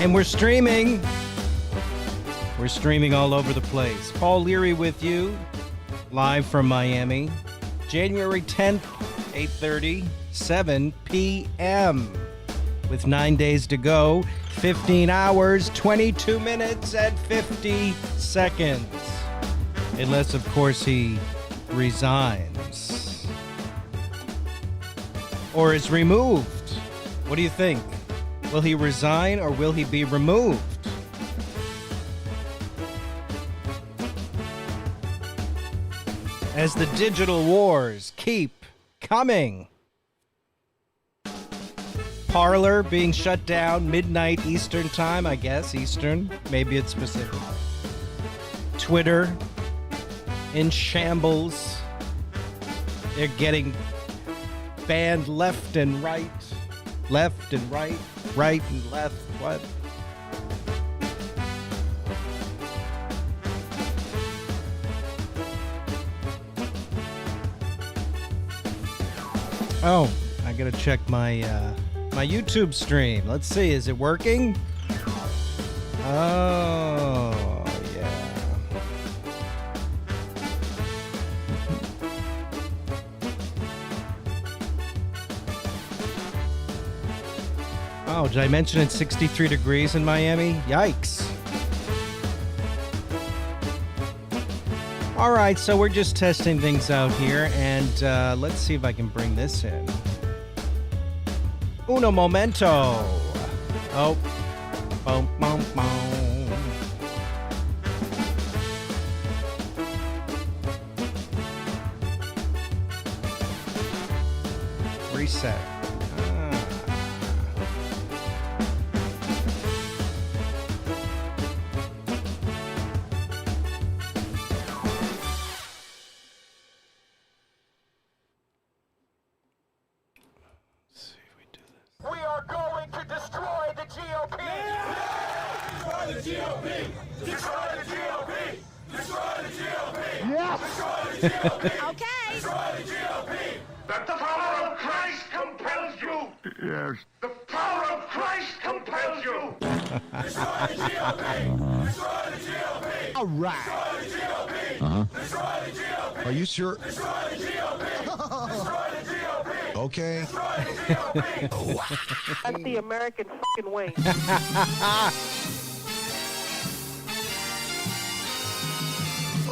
And we're streaming. We're streaming all over the place. Paul Leary with you, live from Miami. January 10th, 8:30, 7 p.m. With 9 days to go, 15 hours, 22 minutes, and 50 seconds. Unless, of course, he resigns. Or is removed. What do you think? Will he resign or will he be removed? As the digital wars keep coming. Parler being shut down midnight Eastern time, I guess. Eastern. Maybe it's Pacific. Twitter in shambles. They're getting banned left and right. Left and right. Right and left. What? Oh, I gotta check my my YouTube stream. Let's see, is it working? Oh, yeah. Oh, did I mention it's 63 degrees in Miami? Yikes. All right, so we're just testing things out here, and let's see if I can bring this in. Uno momento. Oh. Boom, boom, boom. Reset. Okay. That the power of Christ compels you. Yes. The power of Christ compels you. Destroy the GOP. Destroy the GOP. All right. Destroy the GOP. Destroy the GOP. Are you sure? Destroy the GOP. Destroy the GOP. Okay. Destroy the GOP. That's the American fucking way.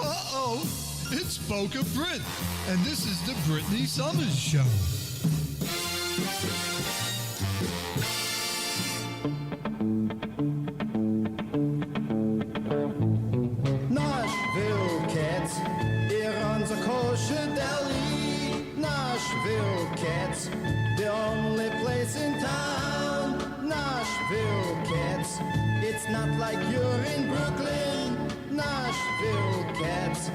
Uh-oh, it's Boca Brit, and this is the Brittany Summers Show. Nashville Cats, ihr unser kosher deli. Nashville Cats, the only place in town. Nashville Cats, it's not like you're in Brooklyn. Nashville Cats,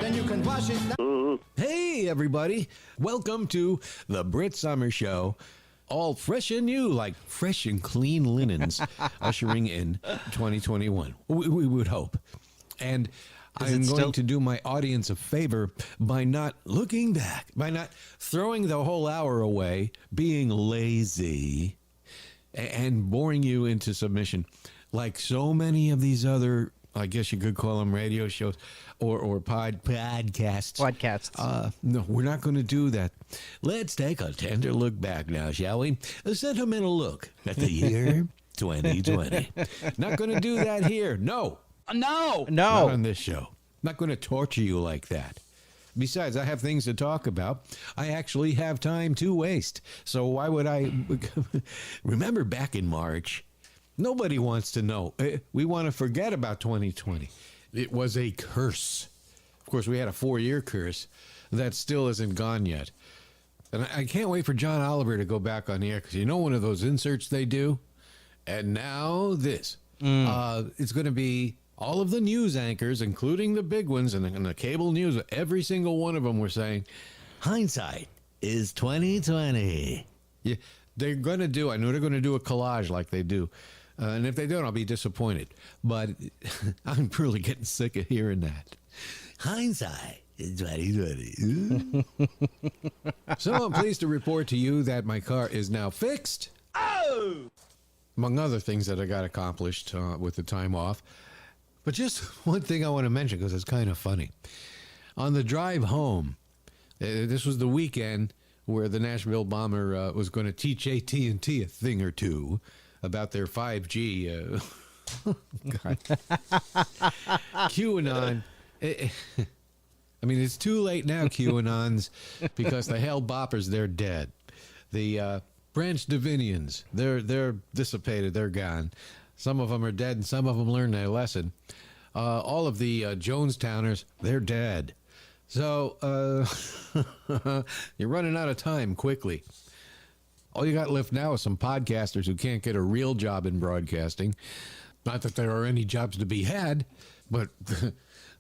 then you can wash it down. Hey, everybody. Welcome to the Brit Summer Show. All fresh and new, like fresh and clean linens, ushering in 2021. We would hope. And I'm going to do my audience a favor by not looking back, by not throwing the whole hour away, being lazy, and boring you into submission like so many of these other, I guess you could call them radio shows or podcasts. Podcasts. No, we're not going to do that. Let's take a tender look back now, shall we? A sentimental look at the year 2020. Not going to do that here. No. No. Not on this show. Not going to torture you like that. Besides, I have things to talk about. I actually have time to waste. So why would I? Remember back in March, nobody wants to know. We want to forget about 2020. It was a curse. Of course, we had a 4-year curse that still isn't gone yet. And I can't wait for John Oliver to go back on the air, because you know one of those inserts they do? And now this. It's going to be all of the news anchors, including the big ones and the cable news, every single one of them were saying, hindsight is 2020. Yeah, they're going to do, I know they're going to do a collage like they do. And if they don't, I'll be disappointed. But I'm really getting sick of hearing that. Hindsight is 2020. So I'm pleased to report to you that my car is now fixed. Oh! among other things that I got accomplished with the time off. But just one thing I want to mention because it's kind of funny. On the drive home, this was the weekend where the Nashville bomber was going to teach AT&T a thing or two about their 5G. God. QAnon. I mean, it's too late now, QAnons, because the Hale Boppers, they're dead. The Branch Davidians, they're dissipated, they're gone. Some of them are dead, and some of them learned their lesson. All of the Jonestowners, they're dead. So you're running out of time quickly. All you got left now is some podcasters who can't get a real job in broadcasting. Not that there are any jobs to be had, but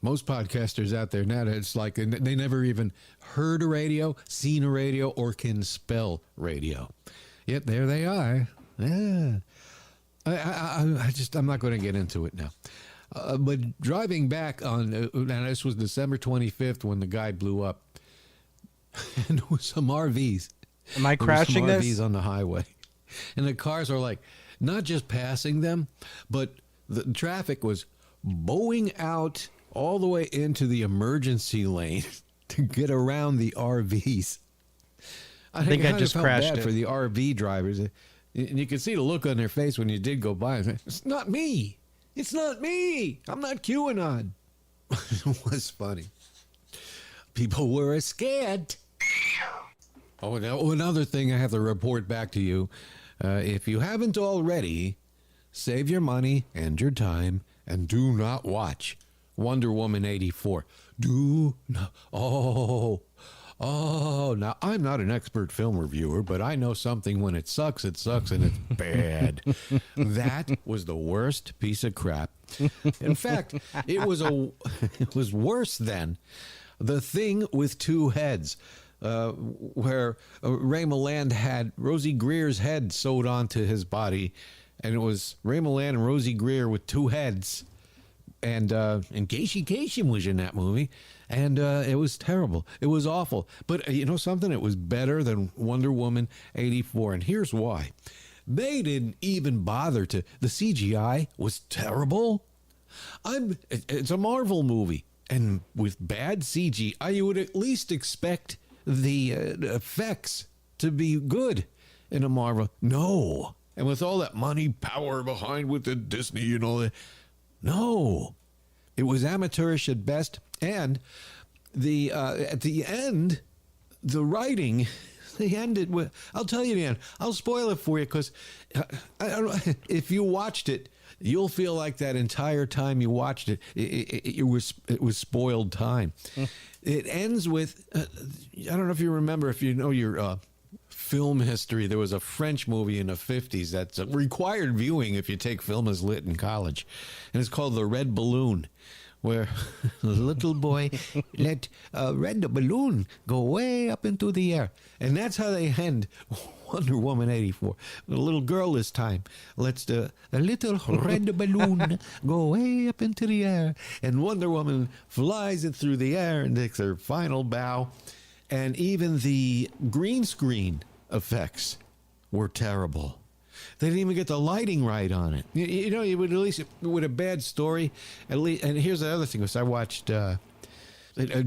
most podcasters out there now, it's like they never even heard a radio, seen a radio, or can spell radio. Yet there they are. Yeah. I'm not going to get into it now. But driving back on, and this was December 25th when the guy blew up, and there was some RVs. Am I crashing some this? RVs on the highway, and the cars are like not just passing them, but the traffic was bowing out all the way into the emergency lane to get around the RVs. I think I just felt crashed bad it for the RV drivers. And you could see the look on their face when you did go by. It's not me. It's not me. I'm not QAnon. It was funny. People were scared. Oh, now another thing I have to report back to you. If you haven't already, save your money and your time and do not watch Wonder Woman 84. Do not. Oh, now I'm not an expert film reviewer, but I know something when it sucks, and it's bad. That was the worst piece of crap. In fact, it was worse than The Thing with Two Heads, where Ray Milland had Rosie Greer's head sewed onto his body, and it was Ray Milland and Rosie Greer with two heads. And Casey Kasem was in that movie, and it was terrible. It was awful. But you know something? It was better than Wonder Woman 84, and here's why. They didn't even bother to. The CGI was terrible. It's a Marvel movie, and with bad CGI, you would at least expect the effects to be good in a Marvel. No. And with all that money, power behind with the Disney and all that, no, it was amateurish at best, and the at the end, the writing, they ended with. I'll tell you the end. I'll spoil it for you because I don't know if you watched it, you'll feel like that entire time you watched it, it was spoiled time. It ends with I don't know if you remember, if you know your film history, there was a French movie in the 50s that's a required viewing if you take film as lit in college, and it's called The Red Balloon, where the little boy let a red balloon go way up into the air, and that's how they end Wonder Woman 84. The little girl this time lets the little red balloon go way up into the air, and Wonder Woman flies it through the air and takes her final bow, and even the green screen effects were terrible. They didn't even get the lighting right on it. You know, you would at least, with a bad story, at least. And here's the other thing: was I watched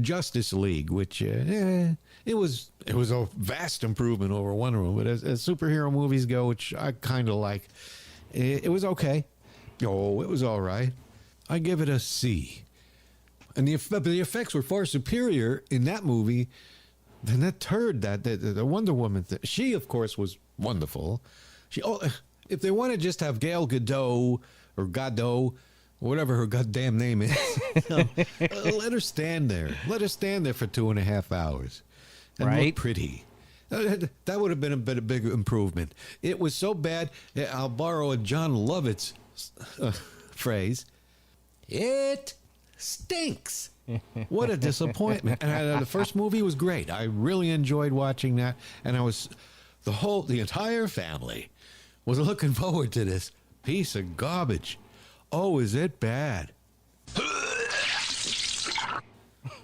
Justice League, which it was a vast improvement over Wonder Woman. But as superhero movies go, which I kind of like, it was okay. Oh, it was all right. I give it a C. And the effects were far superior in that movie than that turd, the Wonder Woman. She, of course, was wonderful. If they want to just have Gal Gadot or Gadot, whatever her goddamn name is, let her stand there. Let her stand there for 2.5 hours and look pretty. That would have been a big improvement. It was so bad. I'll borrow a John Lovitz phrase. It stinks. What a disappointment. And the first movie was great. I really enjoyed watching that, and the entire family was looking forward to this piece of garbage. Oh, is it bad?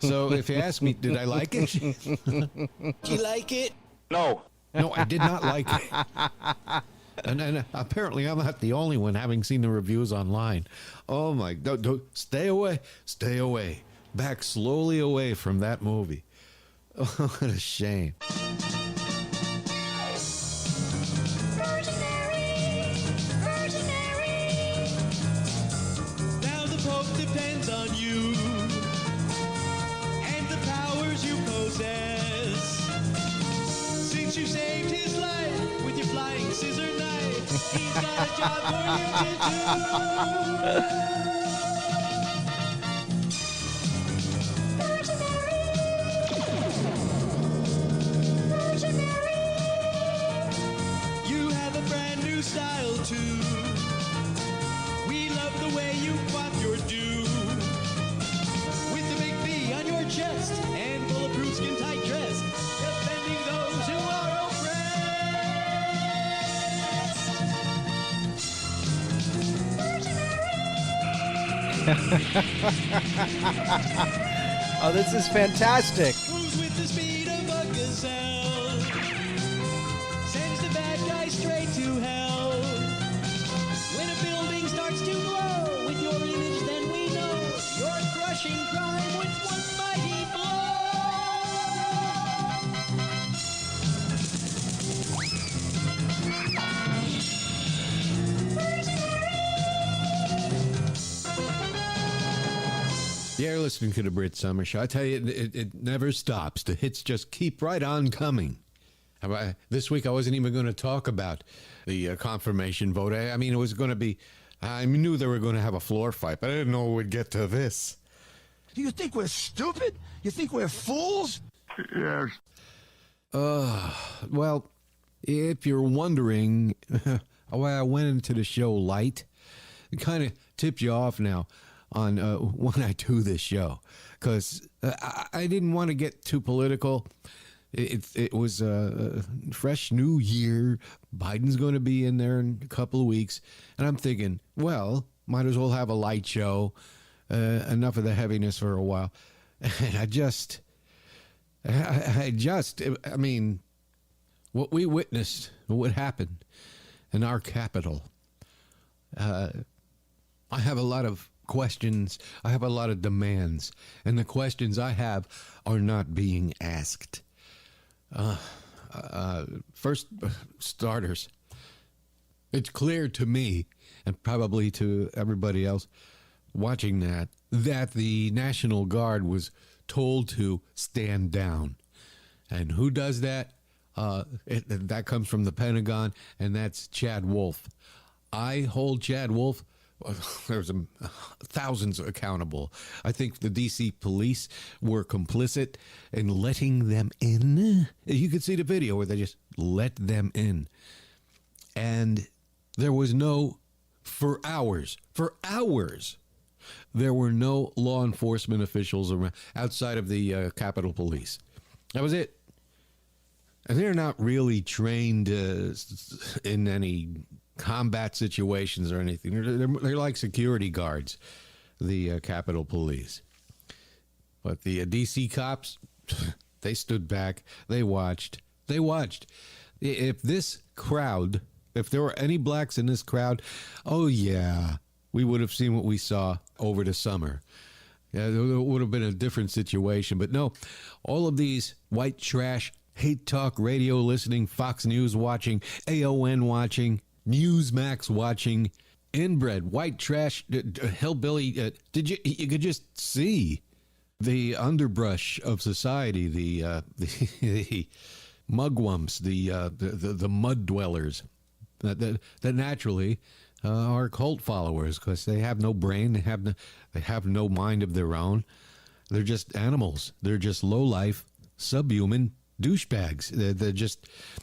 So if you ask me, did I like it? Did you like it? No. No, I did not like it. And apparently I'm not the only one having seen the reviews online. Oh my, don't, stay away. Back slowly away from that movie. Oh, what a shame. Now the Pope depends on you and the powers you possess. Since you saved his life with your flying scissor knife, he's got a job for you to do. You have a brand new style too. We love the way you flop your do. With the big B on your chest and bulletproof skin tight dress, defending those who are oppressed. Oh, this is fantastic. Moves with the speed of a gazelle, sends the bad guy straight to hell. When a building starts to glow with your image, then we know you're crushing crime with one mighty You're listening to the Brit Summer Show. I tell you, it never stops. The hits just keep right on coming. This week, I wasn't even going to talk about the confirmation vote. I mean, it was going to be, I knew they were going to have a floor fight, but I didn't know it would get to this. Do you think we're stupid? You think we're fools? Yes. Well, if you're wondering why I went into the show light, it kind of tipped you off now on when I do this show, because I didn't want to get too political. It was a fresh new year. Biden's going to be in there in a couple of weeks, and I'm thinking, well, might as well have a light show. Enough of the heaviness for a while. And I mean, what we witnessed, what happened in our capital. I have a lot of questions. I have a lot of demands, and the questions I have are not being asked. First, starters, it's clear to me, and probably to everybody else watching that the National Guard was told to stand down. And who does that? That comes from the Pentagon, and that's Chad Wolf. I hold Chad Wolf, there's thousands accountable. I think the D.C. police were complicit in letting them in. You could see the video where they just let them in. And there was for hours, there were no law enforcement officials around outside of the Capitol Police. That was it. And they're not really trained in any combat situations or anything. They're like security guards, the Capitol Police. But the D.C. cops, they stood back. They watched. If this crowd, if there were any blacks in this crowd, oh yeah, we would have seen what we saw over the summer. Yeah, it would have been a different situation. But no, all of these white trash, hate talk radio listening, Fox News watching, AON watching, Newsmax watching, inbred, white trash, hillbilly. You could just see the underbrush of society, the mugwumps, the mud dwellers that naturally are cult followers because they have no brain, they have no mind of their own. They're just animals. They're just low life, subhuman douchebags.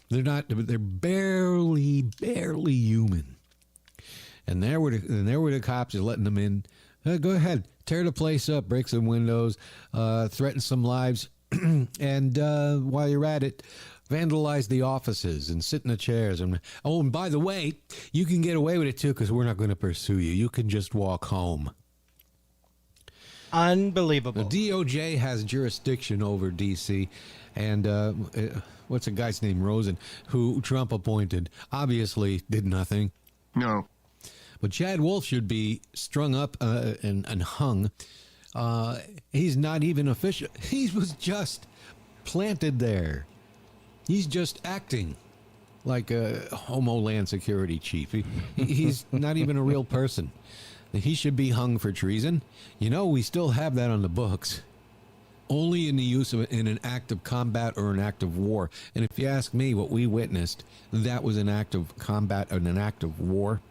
They're barely human. And there were the cops just letting them in. Go ahead, tear the place up, break some windows, threaten some lives, and while you're at it, vandalize the offices and sit in the chairs. And by the way, you can get away with it too because we're not going to pursue you. You can just walk home. Unbelievable. The DOJ has jurisdiction over D.C., and what's a guy's name, Rosen, who Trump appointed, obviously did nothing. No. But Chad Wolf should be strung up and hung. He's not even official. He was just planted there. He's just acting like a Homeland Security chief. He's not even a real person. He should be hung for treason. You know, we still have that on the books. Only in the use of it in an act of combat or an act of war. And if you ask me, what we witnessed, that was an act of combat and an act of war.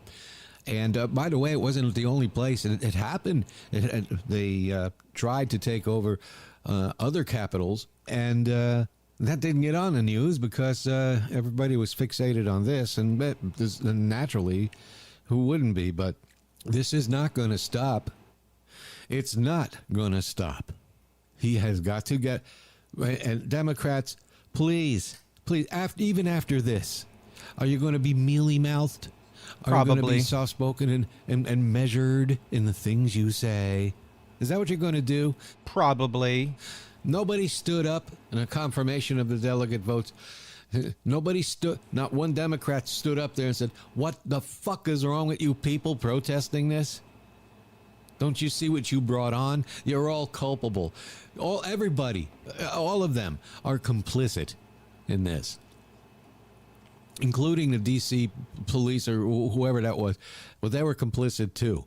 And by the way, it wasn't the only place. It happened. They tried to take over other capitals, and that didn't get on the news because everybody was fixated on this. And naturally, who wouldn't be? But this is not going to stop. It's not going to stop. He has got to get, and Democrats, please, even after this, are you going to be mealy-mouthed? Are you going to be soft-spoken and measured in the things you say? Is that what you're going to do? Probably. Nobody stood up in a confirmation of the delegate votes. Not one Democrat stood up there and said, what the fuck is wrong with you people protesting this? Don't you see what you brought on? You're all culpable. Everybody, all of them are complicit in this, including the D.C. police or whoever that was. Well, they were complicit too.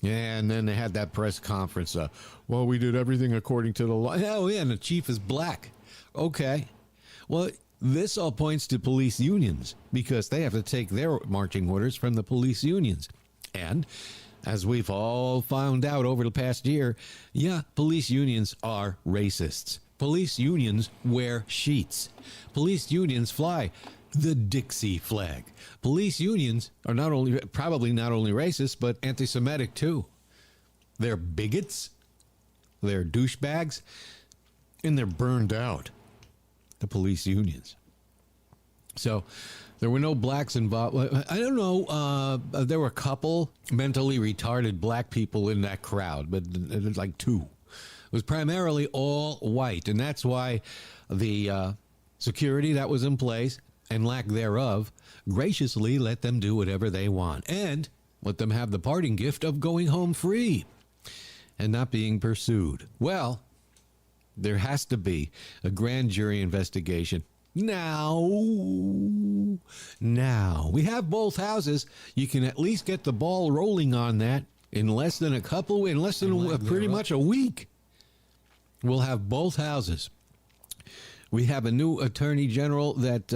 And then they had that press conference. Well, we did everything according to the law. Oh, yeah, and the chief is black. Okay. Well, this all points to police unions because they have to take their marching orders from the police unions. And as we've all found out over the past year, yeah, police unions are racists. Police unions wear sheets. Police unions fly the Dixie flag. Police unions are probably not only racist, but anti-Semitic too. They're bigots, they're douchebags, and they're burned out, the police unions. So there were no blacks involved. I don't know. There were a couple mentally retarded black people in that crowd, but it was like two. It was primarily all white, and that's why the security that was in place and lack thereof graciously let them do whatever they want and let them have the parting gift of going home free and not being pursued. Well, there has to be a grand jury investigation. Now, we have both houses. You can at least get the ball rolling on that in less than pretty much a week. We'll have both houses. We have a new attorney general that,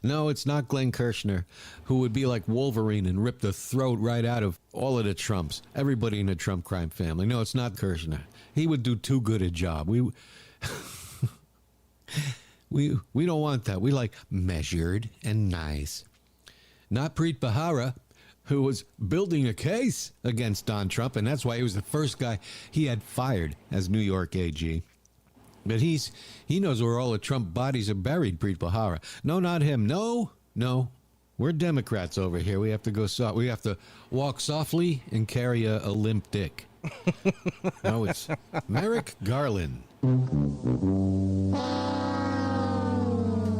no, it's not Glenn Kirshner, who would be like Wolverine and rip the throat right out of all of the Trumps, everybody in the Trump crime family. No, it's not Kirshner. He would do too good a job. We don't want that. We like measured and nice. Not Preet Bharara, who was building a case against Don Trump, and that's why he was the first guy he had fired as New York AG. But he knows where all the Trump bodies are buried, Preet Bharara. No, not him. No. We're Democrats over here. We have to go soft. We have to walk softly and carry a limp dick. No, it's Merrick Garland.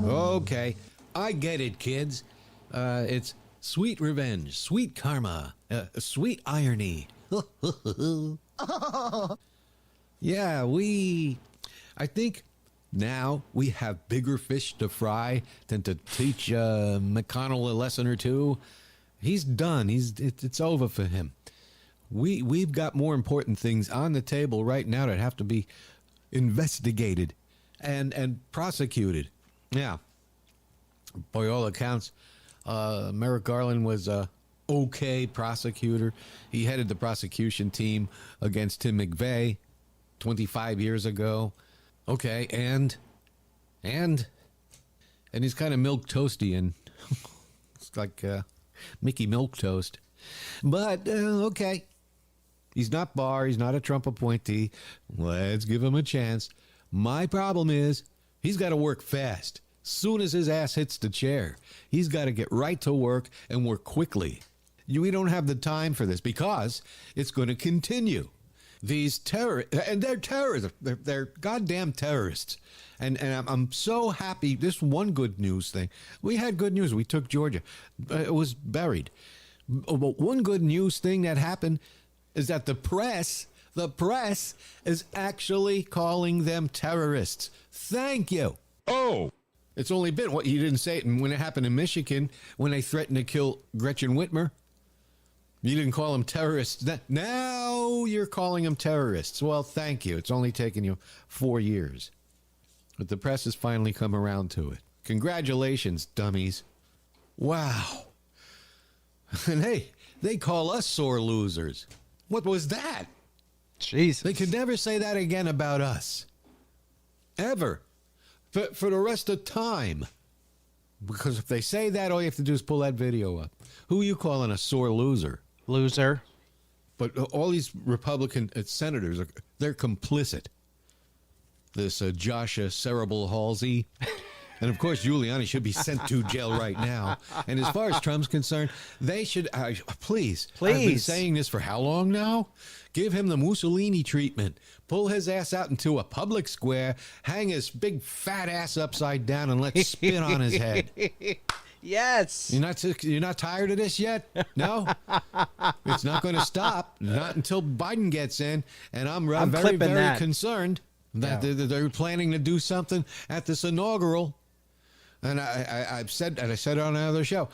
Okay, I get it, kids. It's sweet revenge, sweet karma, sweet irony. Yeah, I think now we have bigger fish to fry than to teach McConnell a lesson or two. He's done. It's over for him. We've got more important things on the table right now that have to be investigated and prosecuted. Yeah. By all accounts, Merrick Garland was a okay prosecutor. He headed the prosecution team against Tim McVeigh 25 years ago. Okay, and he's kind of milk toasty and it's like Mickey Milk Toast. But okay. He's not Barr. He's not a Trump appointee. Let's give him a chance. My problem is he's got to work fast. Soon as his ass hits the chair, he's got to get right to work and work quickly. We don't have the time for this because it's going to continue. These terrorists, and they're terrorists. They're goddamn terrorists. And I'm so happy. This one good news thing. We had good news. We took Georgia. It was buried. But one good news thing that happened is that the press is actually calling them terrorists. Thank you. Oh! It's only been, what, you didn't say it when it happened in Michigan, when they threatened to kill Gretchen Whitmer. You didn't call them terrorists. Now you're calling them terrorists. Well, thank you. It's only taken you 4 years. But the press has finally come around to it. Congratulations, dummies. Wow. And hey, they call us sore losers. What was that? Jesus. They could never say that again about us. Ever. For the rest of time. Because if they say that, all you have to do is pull that video up. Who are you calling a sore loser? Loser. But all these Republican senators, they're complicit. This Josh Cerebral Halsey. And, of course, Giuliani should be sent to jail right now. And as far as Trump's concerned, they should, please. I've been saying this for how long now? Give him the Mussolini treatment. Pull his ass out into a public square, hang his big fat ass upside down, and let spit on his head. Yes. You're not tired of this yet? No? It's not going to stop. Not until Biden gets in. And I'm very, very concerned that they're planning to do something at this inaugural. And I've said, and I said on another show,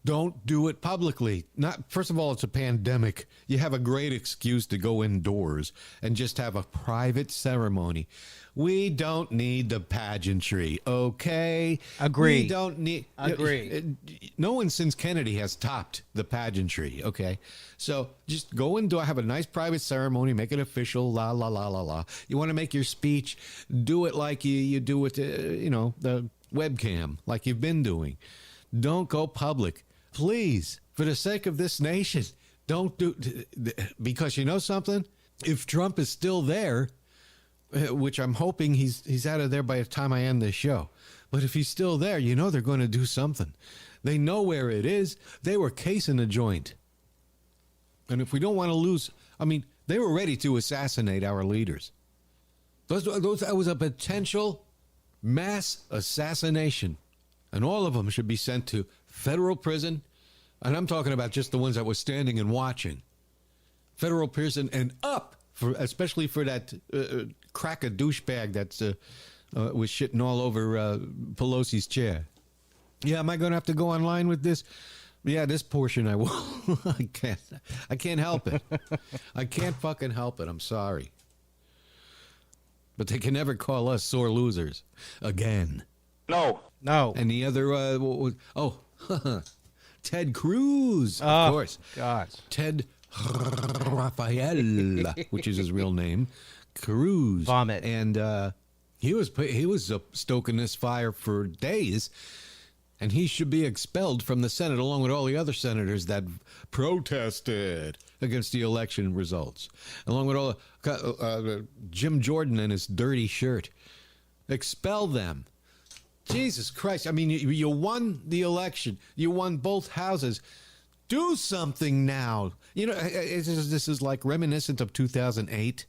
don't do it publicly. First of all, it's a pandemic. You have a great excuse to go indoors and just have a private ceremony. We don't need the pageantry, okay? Agree. We don't need... Agree. No one since Kennedy has topped the pageantry, okay? So just go and have a nice private ceremony, make it official, la, la, la, la, la. You want to make your speech, do it like you do with, the webcam, like you've been doing. Don't go public. Please, for the sake of this nation, don't do... Because you know something? If Trump is still there... which I'm hoping he's out of there by the time I end this show. But if he's still there, they're going to do something. They know where it is. They were casing the joint. And if we don't want to lose, they were ready to assassinate our leaders. That was a potential mass assassination. And all of them should be sent to federal prison. And I'm talking about just the ones that were standing and watching. Federal prison and up. Especially for that cracker douchebag that was shitting all over Pelosi's chair. Yeah, am I going to have to go online with this? Yeah, this portion I will. I can't help it. I can't fucking help it. I'm sorry. But they can never call us sore losers again. No. And the other, Ted Cruz, of course. God. Ted Rafael, which is his real name, Cruz. Vomit. And he was stoking this fire for days, and he should be expelled from the Senate along with all the other senators that protested against the election results, along with all Jim Jordan and his dirty shirt. Expel them. Jesus Christ. You won the election. You won both houses. Do something now. This is like reminiscent of 2008.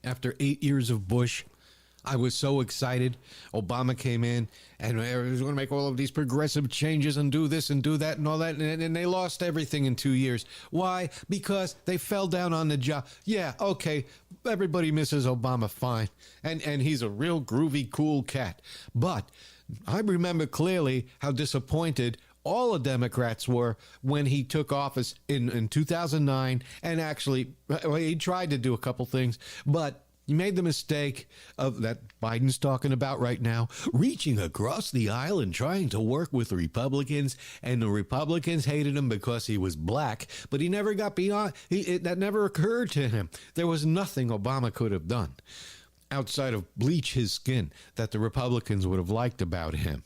After 8 years of Bush, I was so excited. Obama came in and he was going to make all of these progressive changes and do this and do that and all that. And they lost everything in 2 years. Why? Because they fell down on the job. Yeah, okay. Everybody misses Obama, fine. And he's a real groovy, cool cat. But I remember clearly how disappointed all the Democrats were when he took office in 2009, and actually he tried to do a couple things, but he made the mistake of that Biden's talking about right now, reaching across the aisle and trying to work with the Republicans, and the Republicans hated him because he was black, but he never got beyond, that never occurred to him. There was nothing Obama could have done outside of bleach his skin that the Republicans would have liked about him.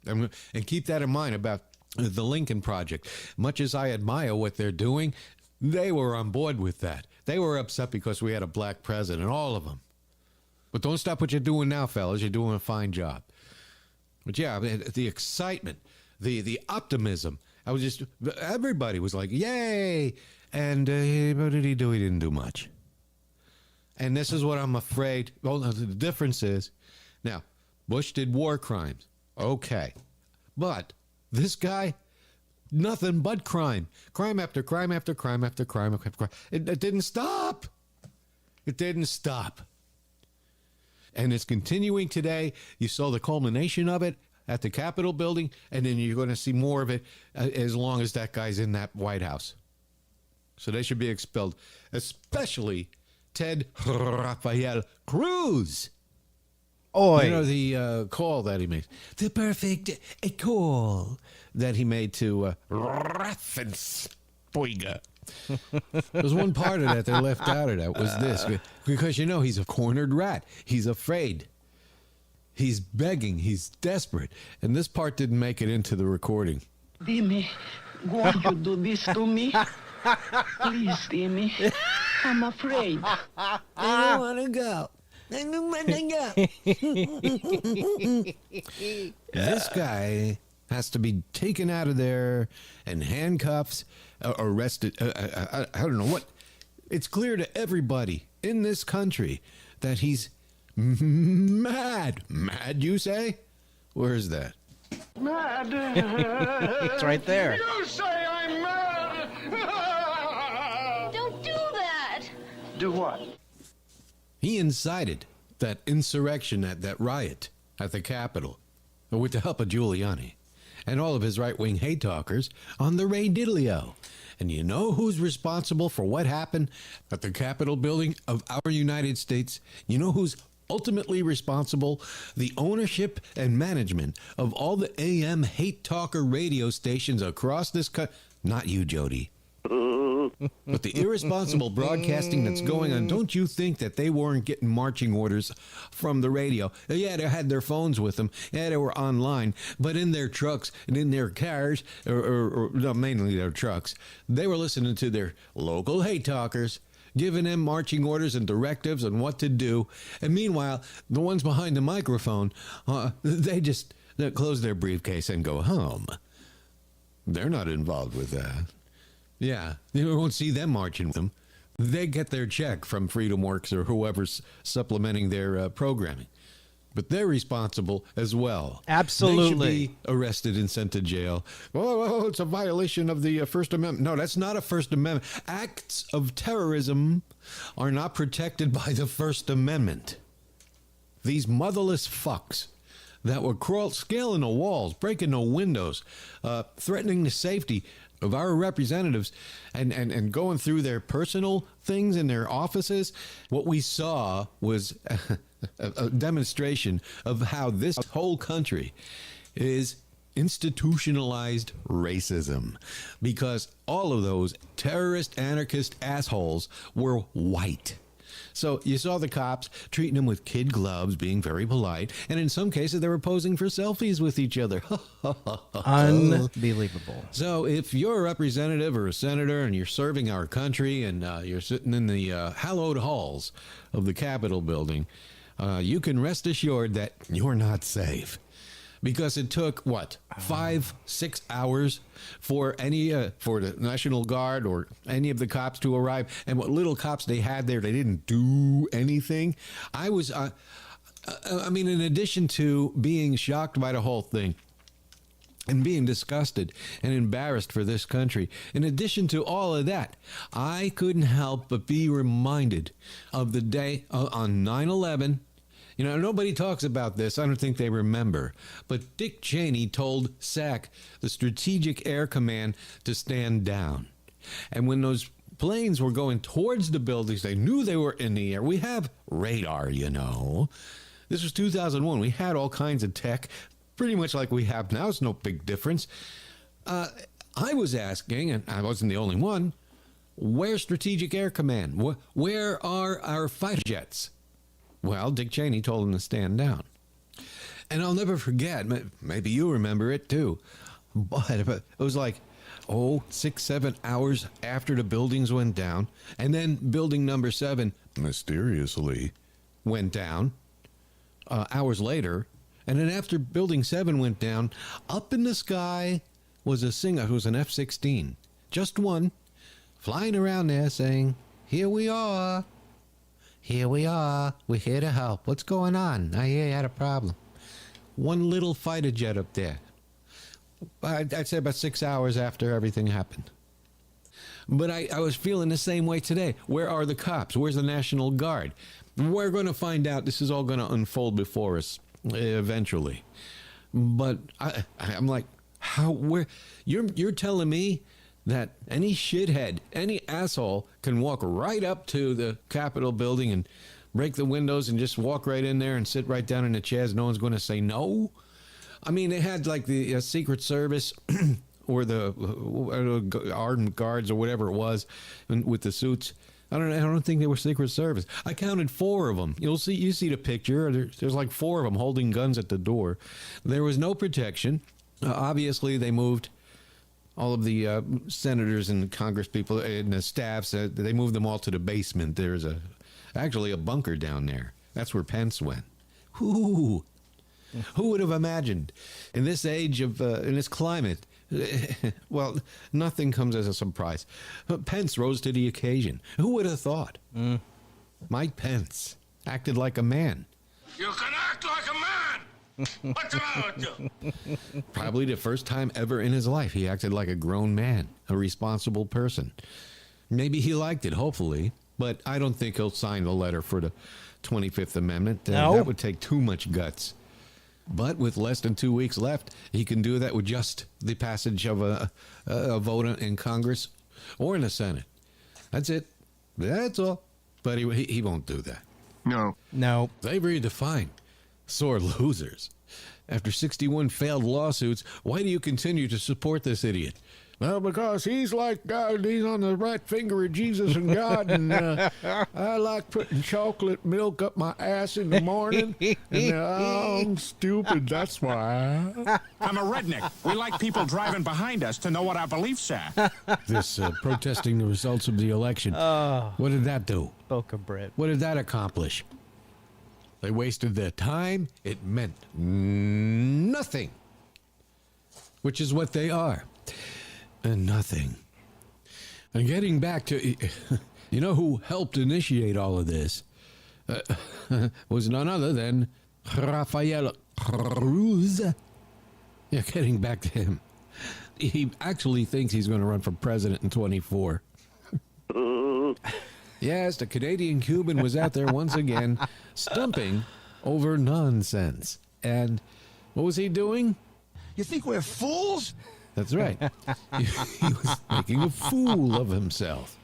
And keep that in mind about the Lincoln Project. Much as I admire what they're doing, they were on board with that. They were upset because we had a black president, all of them. But don't stop what you're doing now, fellas. You're doing a fine job. But yeah, the excitement, the optimism, Everybody was like, yay. And what did he do? He didn't do much. And this is what I'm afraid. Well, the difference is, now, Bush did war crimes. Okay. But this guy, nothing but crime. Crime after crime after crime after crime after crime. It didn't stop. It didn't stop. And it's continuing today. You saw the culmination of it at the Capitol building, and then you're going to see more of it as long as that guy's in that White House. So they should be expelled, especially Ted Rafael Cruz. Oi. You know, the call that he made. The perfect call that he made to Raffenspoiger. There's one part of that they left out of that was this. Because, you know, he's a cornered rat. He's afraid. He's begging. He's desperate. And this part didn't make it into the recording. Dime, won't you do this to me? Please, Timmy. I'm afraid. I don't want to go. I don't want to go. This guy has to be taken out of there and handcuffs, arrested. I don't know what. It's clear to everybody in this country that he's mad. Mad, you say? Where's that? Mad. It's right there. You say I'm mad! Don't do that! Do what? He incited that insurrection, that riot at the Capitol with the help of Giuliani and all of his right-wing hate talkers on the Ray Diddlio. And you know who's responsible for what happened at the Capitol building of our United States? You know who's ultimately responsible? The ownership and management of all the AM hate talker radio stations across this country. Not you, Jody. But the irresponsible broadcasting that's going on, don't you think that they weren't getting marching orders from the radio? Yeah, they had their phones with them. Yeah, they were online. But in their trucks and in their cars, or no, mainly their trucks, they were listening to their local hate talkers, giving them marching orders and directives on what to do. And meanwhile, the ones behind the microphone, they close their briefcase and go home. They're not involved with that. Yeah, you won't see them marching with them. They get their check from FreedomWorks or whoever's supplementing their programming. But they're responsible as well. Absolutely. They should be arrested and sent to jail. Oh, it's a violation of the First Amendment. No, that's not a First Amendment. Acts of terrorism are not protected by the First Amendment. These motherless fucks that were scaling the walls, breaking the windows, threatening the safety of our representatives and going through their personal things in their offices, what we saw was a demonstration of how this whole country is institutionalized racism, because all of those terrorist, anarchist assholes were white. So you saw the cops treating them with kid gloves, being very polite, and in some cases they were posing for selfies with each other. Unbelievable. So if you're a representative or a senator and you're serving our country and you're sitting in the hallowed halls of the Capitol building, you can rest assured that you're not safe. Because it took, 5-6 hours for for the National Guard or any of the cops to arrive. And what little cops they had there, they didn't do anything. I was, in addition to being shocked by the whole thing and being disgusted and embarrassed for this country, in addition to all of that, I couldn't help but be reminded of the day on 9/11. You know, nobody talks about this. I don't think they remember. But Dick Cheney told SAC, the Strategic Air Command, to stand down. And when those planes were going towards the buildings, they knew they were in the air. We have radar, you know. This was 2001. We had all kinds of tech, pretty much like we have now. It's no big difference. I was asking, and I wasn't the only one, where's Strategic Air Command? Where are our fighter jets? Well, Dick Cheney told him to stand down. And I'll never forget, maybe you remember it too, but it was like, 6-7 hours after the buildings went down, and then building number 7 mysteriously went down hours later, and then after building 7 went down, up in the sky, was a singer who's an F-16. Just one, flying around there saying, "Here we are. Here we are. We're here to help. What's going on? I hear you had a problem." One little fighter jet up there. I'd say about 6 hours after everything happened. But I was feeling the same way today. Where are the cops? Where's the National Guard? We're going to find out. This is all going to unfold before us eventually. But I'm like, where? You're telling me that any shithead, any asshole can walk right up to the Capitol building and break the windows and just walk right in there and sit right down in the chairs? No one's going to say no? I mean, they had like the Secret Service or the armed guards or whatever it was with the suits. I don't think they were Secret Service. I counted 4 of them. You see the picture. There's like 4 of them holding guns at the door. There was no protection. Obviously, they moved all of the senators and Congress people and the staffs. They moved them all to the basement. There's actually a bunker down there. That's where Pence went. Who would have imagined in this age of in this climate? Well, nothing comes as a surprise. Pence rose to the occasion. Who would have thought? Mike Pence acted like a man. You can act like a man! What's the matter with you? Probably the first time ever in his life he acted like a grown man, a responsible person. Maybe he liked it, hopefully, but I don't think he'll sign the letter for the 25th Amendment. No. That would take too much guts. But with less than 2 weeks left, he can do that with just the passage of a vote in Congress or in the Senate. That's it. That's all. But he won't do that. No. They redefine sore losers. After 61 failed lawsuits, why do you continue to support this idiot? Well, because he's like God. He's on the right finger of Jesus and God, and I like putting chocolate milk up my ass in the morning. And I'm stupid. That's why. I'm a redneck. We like people driving behind us to know what our beliefs are. This protesting the results of the election. What did that do? Boca Brit. What did that accomplish? They wasted their time. It meant nothing. Which is what they are. And nothing. And getting back to, you know who helped initiate all of this? Was none other than Rafael Cruz. Yeah, getting back to him. He actually thinks he's going to run for president in 24. Yes, the Canadian Cuban was out there once again, stumping over nonsense. And what was he doing? You think we're fools? That's right. He was making a fool of himself.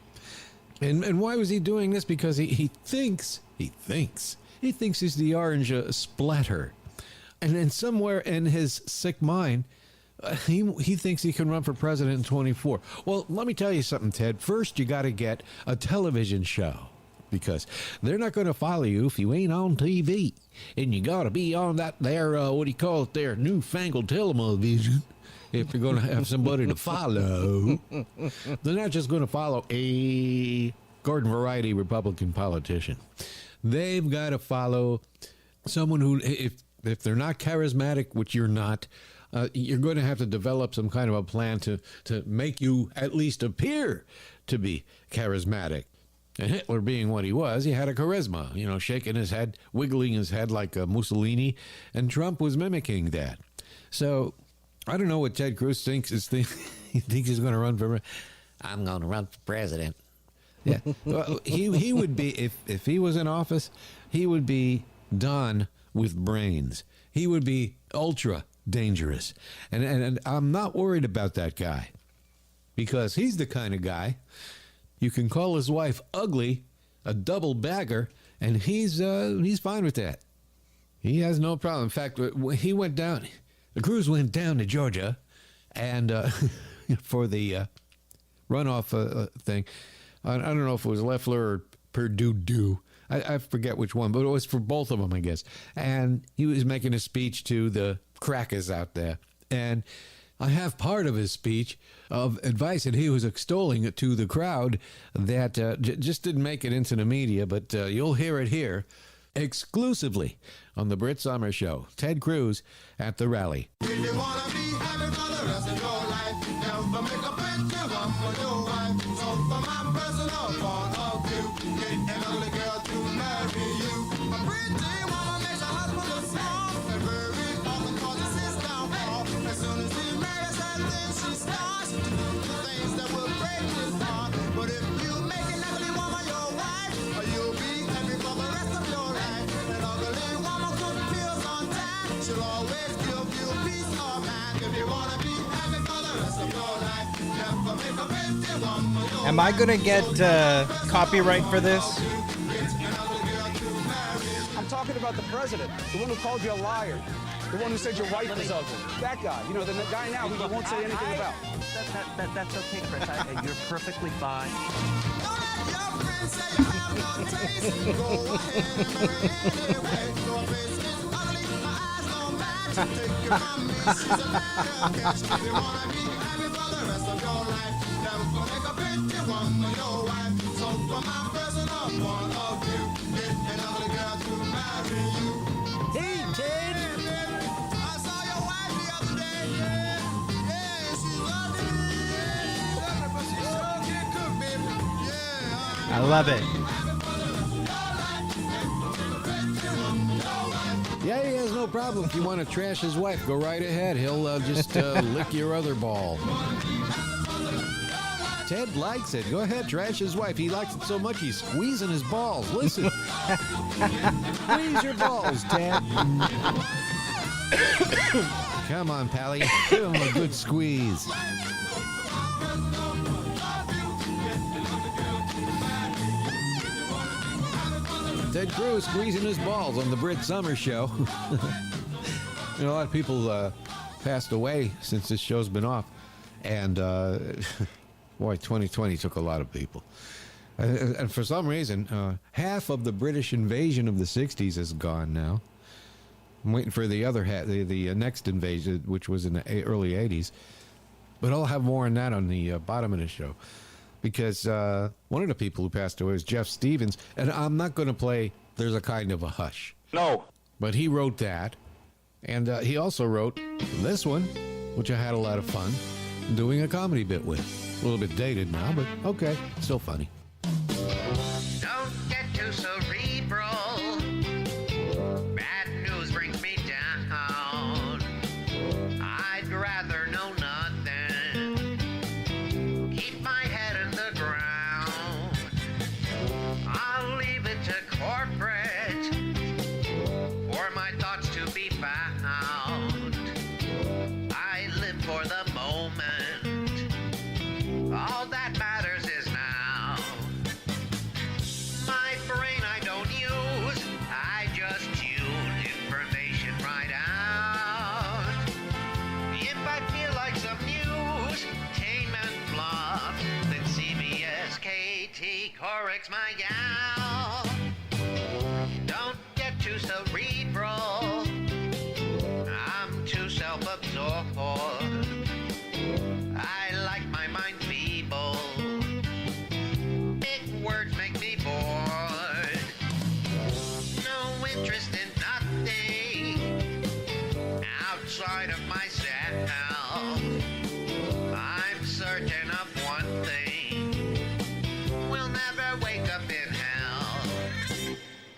And why was he doing this? Because he thinks he's the orange splatter. And then somewhere in his sick mind, he thinks he can run for president in 24. Well, let me tell you something, Ted. First, you got to get a television show. Because they're not going to follow you if you ain't on TV. And you got to be on that there, what do you call it there, newfangled television. If you're going to have somebody to follow, they're not just going to follow a garden variety Republican politician. They've got to follow someone who, if they're not charismatic, which you're not, you're going to have to develop some kind of a plan to make you at least appear to be charismatic. And Hitler being what he was, he had a charisma, shaking his head, wiggling his head like Mussolini, and Trump was mimicking that. So I don't know what Ted Cruz thinks. He thinks he's going to run for. I'm going to run for president. Yeah, well, he would be if he was in office. He would be done with brains. He would be ultra dangerous, and I'm not worried about that guy because he's the kind of guy you can call his wife ugly, a double bagger, and he's fine with that. He has no problem. In fact, he went down. The Cruz went down to Georgia, and for the runoff thing, I don't know if it was Loeffler or Perdue. I forget which one, but it was for both of them, I guess. And he was making a speech to the crackers out there, and I have part of his speech of advice that he was extolling to the crowd that just didn't make it into the media, but you'll hear it here. Exclusively on the Brit Summer Show. Ted Cruz at the rally. If you wanna be happy for the rest of your life, woman your wife. So from my personal point of view, get an ugly girl to marry you. A pretty woman makes a husband look small, and very often causes his downfall. As soon as he marries her, then she starts to do the things that will break his heart. But if you make an ugly woman your wife, you'll be happy for the rest of your life. An ugly woman could pills on time. She'll always give you peace of mind. If you wanna be happy for the rest of your life, never make a pretty woman your Am I gonna get copyright for this? I'm talking about the president, the one who called you a liar, the one who said your wife was ugly. That guy, you know, the guy now who you won't say anything about. That's okay, Chris. You're perfectly fine. Don't let your friends say you have no taste. Go ahead and marry anyway. Your face is ugly, my eyes don't match. Take it from me, she's a bad catch. If you wanna be happy for the rest of your life, never make a pretty woman your wife. So from my personal point of view, get an ugly girl to marry you. Hey, Ted! I saw your wife the other day. Yeah, she's ugly. She's ugly, but she's sure can cook, baby. Yeah, I love it. Yeah, he has no problem. If you want to trash his wife, go right ahead. He'll just lick your other ball. Ted likes it. Go ahead, trash his wife. He likes it so much he's squeezing his balls. Listen. Squeeze your balls, Ted. Come on, Pally. Give him a good squeeze. Ted Cruz squeezing his balls on the Brit Summer Show. You know, a lot of people passed away since this show's been off. And, boy, 2020 took a lot of people. And for some reason, half of the British invasion of the 60s is gone now. I'm waiting for the other half, the next invasion, which was in the early 80s. But I'll have more on that on the bottom of the show. Because one of the people who passed away was Jeff Stevens. And I'm not going to play There's a Kind of a Hush. No. But he wrote that. And he also wrote this one, which I had a lot of fun doing a comedy bit with. A little bit dated now, but okay, still funny. Don't get too cerebral. Bad news brings me down. I'd rather know nothing. Keep my head in the ground. I'll leave it to corporate for my thoughts to be found. I live for the moment. All that matters is now. My brain I don't use, I just tune information right out. If I feel like some news, tame and fluff, then CBS KT corrects my gal. Don't get too cerebral, I'm too self-absorbed. I like my mind feeble. Big words make me bored. No interest in nothing outside of myself. I'm certain of one thing. We'll never wake up in hell.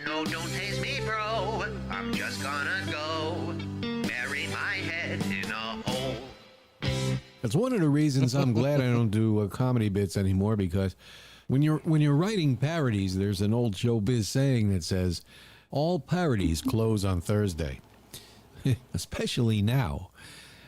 No, don't taste me, bro. I'm just gonna go bury my head in a hole. That's one of the reasons I'm glad I don't do comedy bits anymore, because when you're writing parodies, there's an old showbiz saying that says, all parodies close on Thursday. Especially now.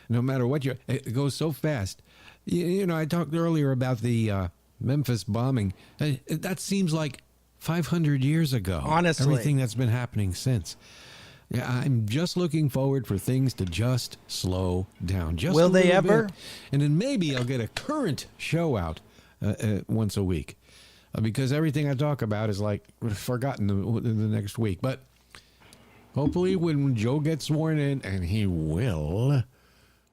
No matter what it goes so fast. You know, I talked earlier about the Memphis bombing. That seems like 500 years ago. Honestly. Everything that's been happening since. Yeah, I'm just looking forward for things to just slow down. Just Will a they little ever? bit. And then maybe I'll get a current show out once a week. Because everything I talk about is like forgotten in the next week. But hopefully when Joe gets sworn in, and he will,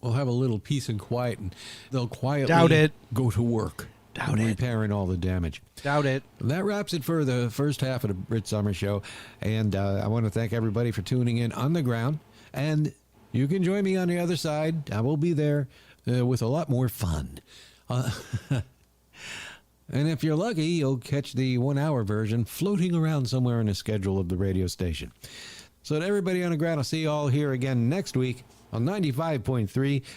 we'll have a little peace and quiet, and they'll quietly Doubt it. go to work. Doubt it. Repairing all the damage. Doubt it. That wraps it for the first half of the Brit Summer Show. And I want to thank everybody for tuning in on the ground. And you can join me on the other side. I will be there with a lot more fun. And if you're lucky, you'll catch the 1-hour version floating around somewhere in the schedule of the radio station. So to everybody on the ground, I'll see you all here again next week on 95.3,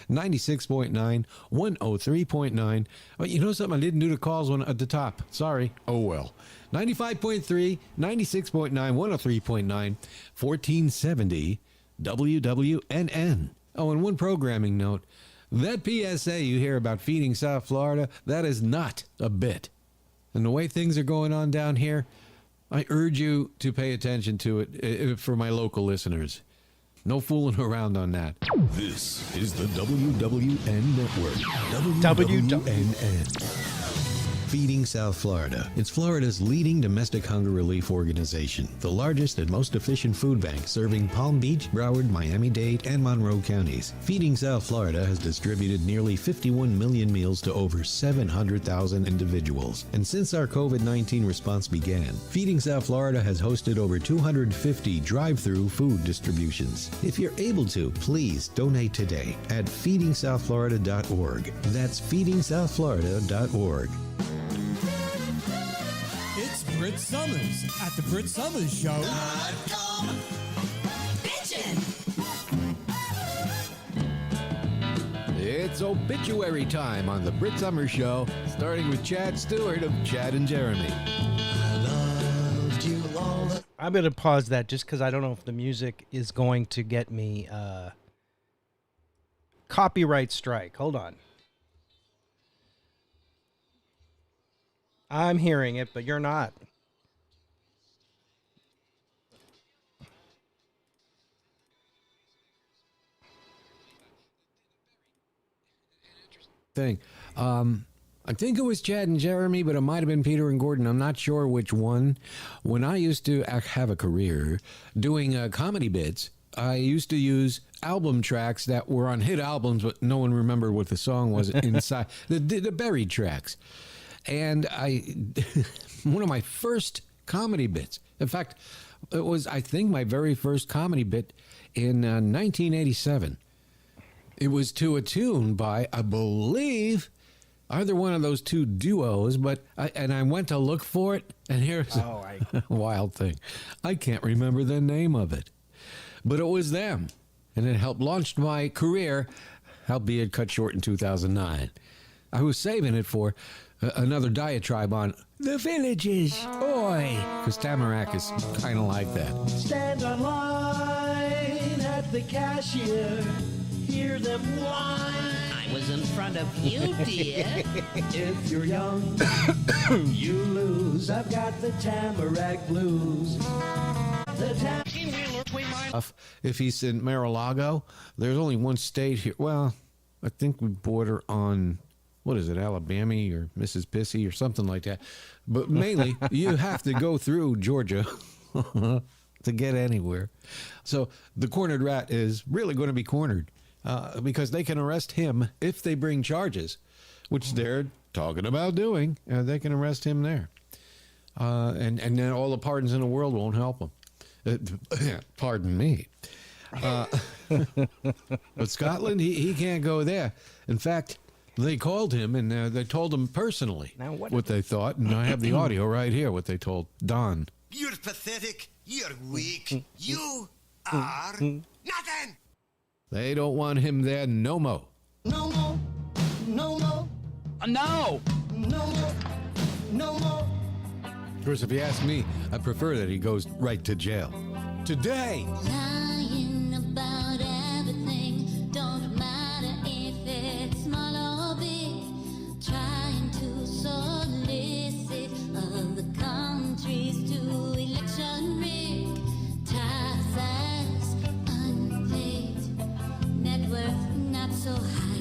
96.9, 103.9. Oh, you know something? I didn't do the calls one at the top. Sorry. Oh, well. 95.3, 96.9, 103.9, 1470 WWNN. Oh, and one programming note. That PSA you hear about feeding South Florida, that is not a bit. And the way things are going on down here, I urge you to pay attention to it for my local listeners. No fooling around on that. This is the WWN Network. WWNN. Feeding South Florida. It's Florida's leading domestic hunger relief organization, the largest and most efficient food bank serving Palm Beach, Broward, Miami-Dade, and Monroe counties. Feeding South Florida has distributed nearly 51 million meals to over 700,000 individuals. And since our COVID-19 response began, Feeding South Florida has hosted over 250 drive-through food distributions. If you're able to, please donate today at feedingsouthflorida.org. That's feedingsouthflorida.org. It's Brit Summers at the Brit Summers Show. It's obituary time on the Brit Summers Show, starting with Chad Stewart of Chad and Jeremy. I'm going to pause that just because I don't know if the music is going to get me copyright strike. Hold on. I'm hearing it, but you're not. Thing. I think it was Chad and Jeremy, but it might have been Peter and Gordon. I'm not sure which one. When I used to have a career doing comedy bits, I used to use album tracks that were on hit albums, but no one remembered what the song was inside. the buried tracks. And one of my first comedy bits, in fact, it was, I think, my very first comedy bit in 1987. It was to a tune by, I believe, either one of those two duos, but I went to look for it, and here's a wild thing. I can't remember the name of it, but it was them, and it helped launch my career, albeit cut short in 2009. I was saving it for another diatribe on the Villages, oi, because Tamarack is kind of like that. Stand on line at the cashier. Hear them whine. I was in front of you, dear. If you're young, you lose. I've got the Tamarack blues. If he's in Mar-a-Lago, there's only one state here. Well, I think we border on, what is it, Alabama or Mississippi or something like that. But mainly, you have to go through Georgia to get anywhere. So the cornered rat is really going to be cornered because they can arrest him if they bring charges, which they're talking about doing. They can arrest him there. And then all the pardons in the world won't help him. Pardon me. But Scotland, he can't go there. In fact, they called him and they told him personally what they thought. And I have the audio right here, what they told Don. You're pathetic. You're weak. You are nothing. They don't want him there no more. No more. No more. No. No more. No more. Of course, if you ask me, I prefer that he goes right to jail. Today. Lying about everything, don't matter if it's small or big. Trying to solicit other countries to election rig. Taxes unpaid, net worth not so high.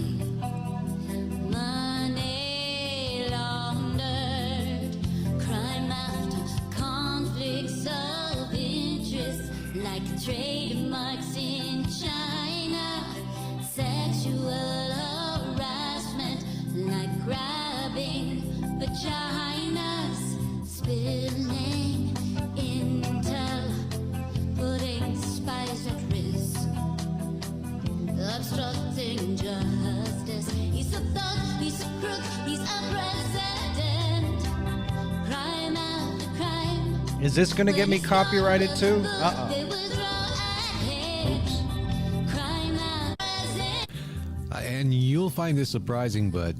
Money laundered, crime after conflicts of interest, like trademarks in China, sexual harassment, like grabbing vaginas, spilling intel, putting spies at risk, obstructing justice. He's a thug, he's a crook, he's a president. Is this going to get me copyrighted too? Uh-oh. And you'll find this surprising, but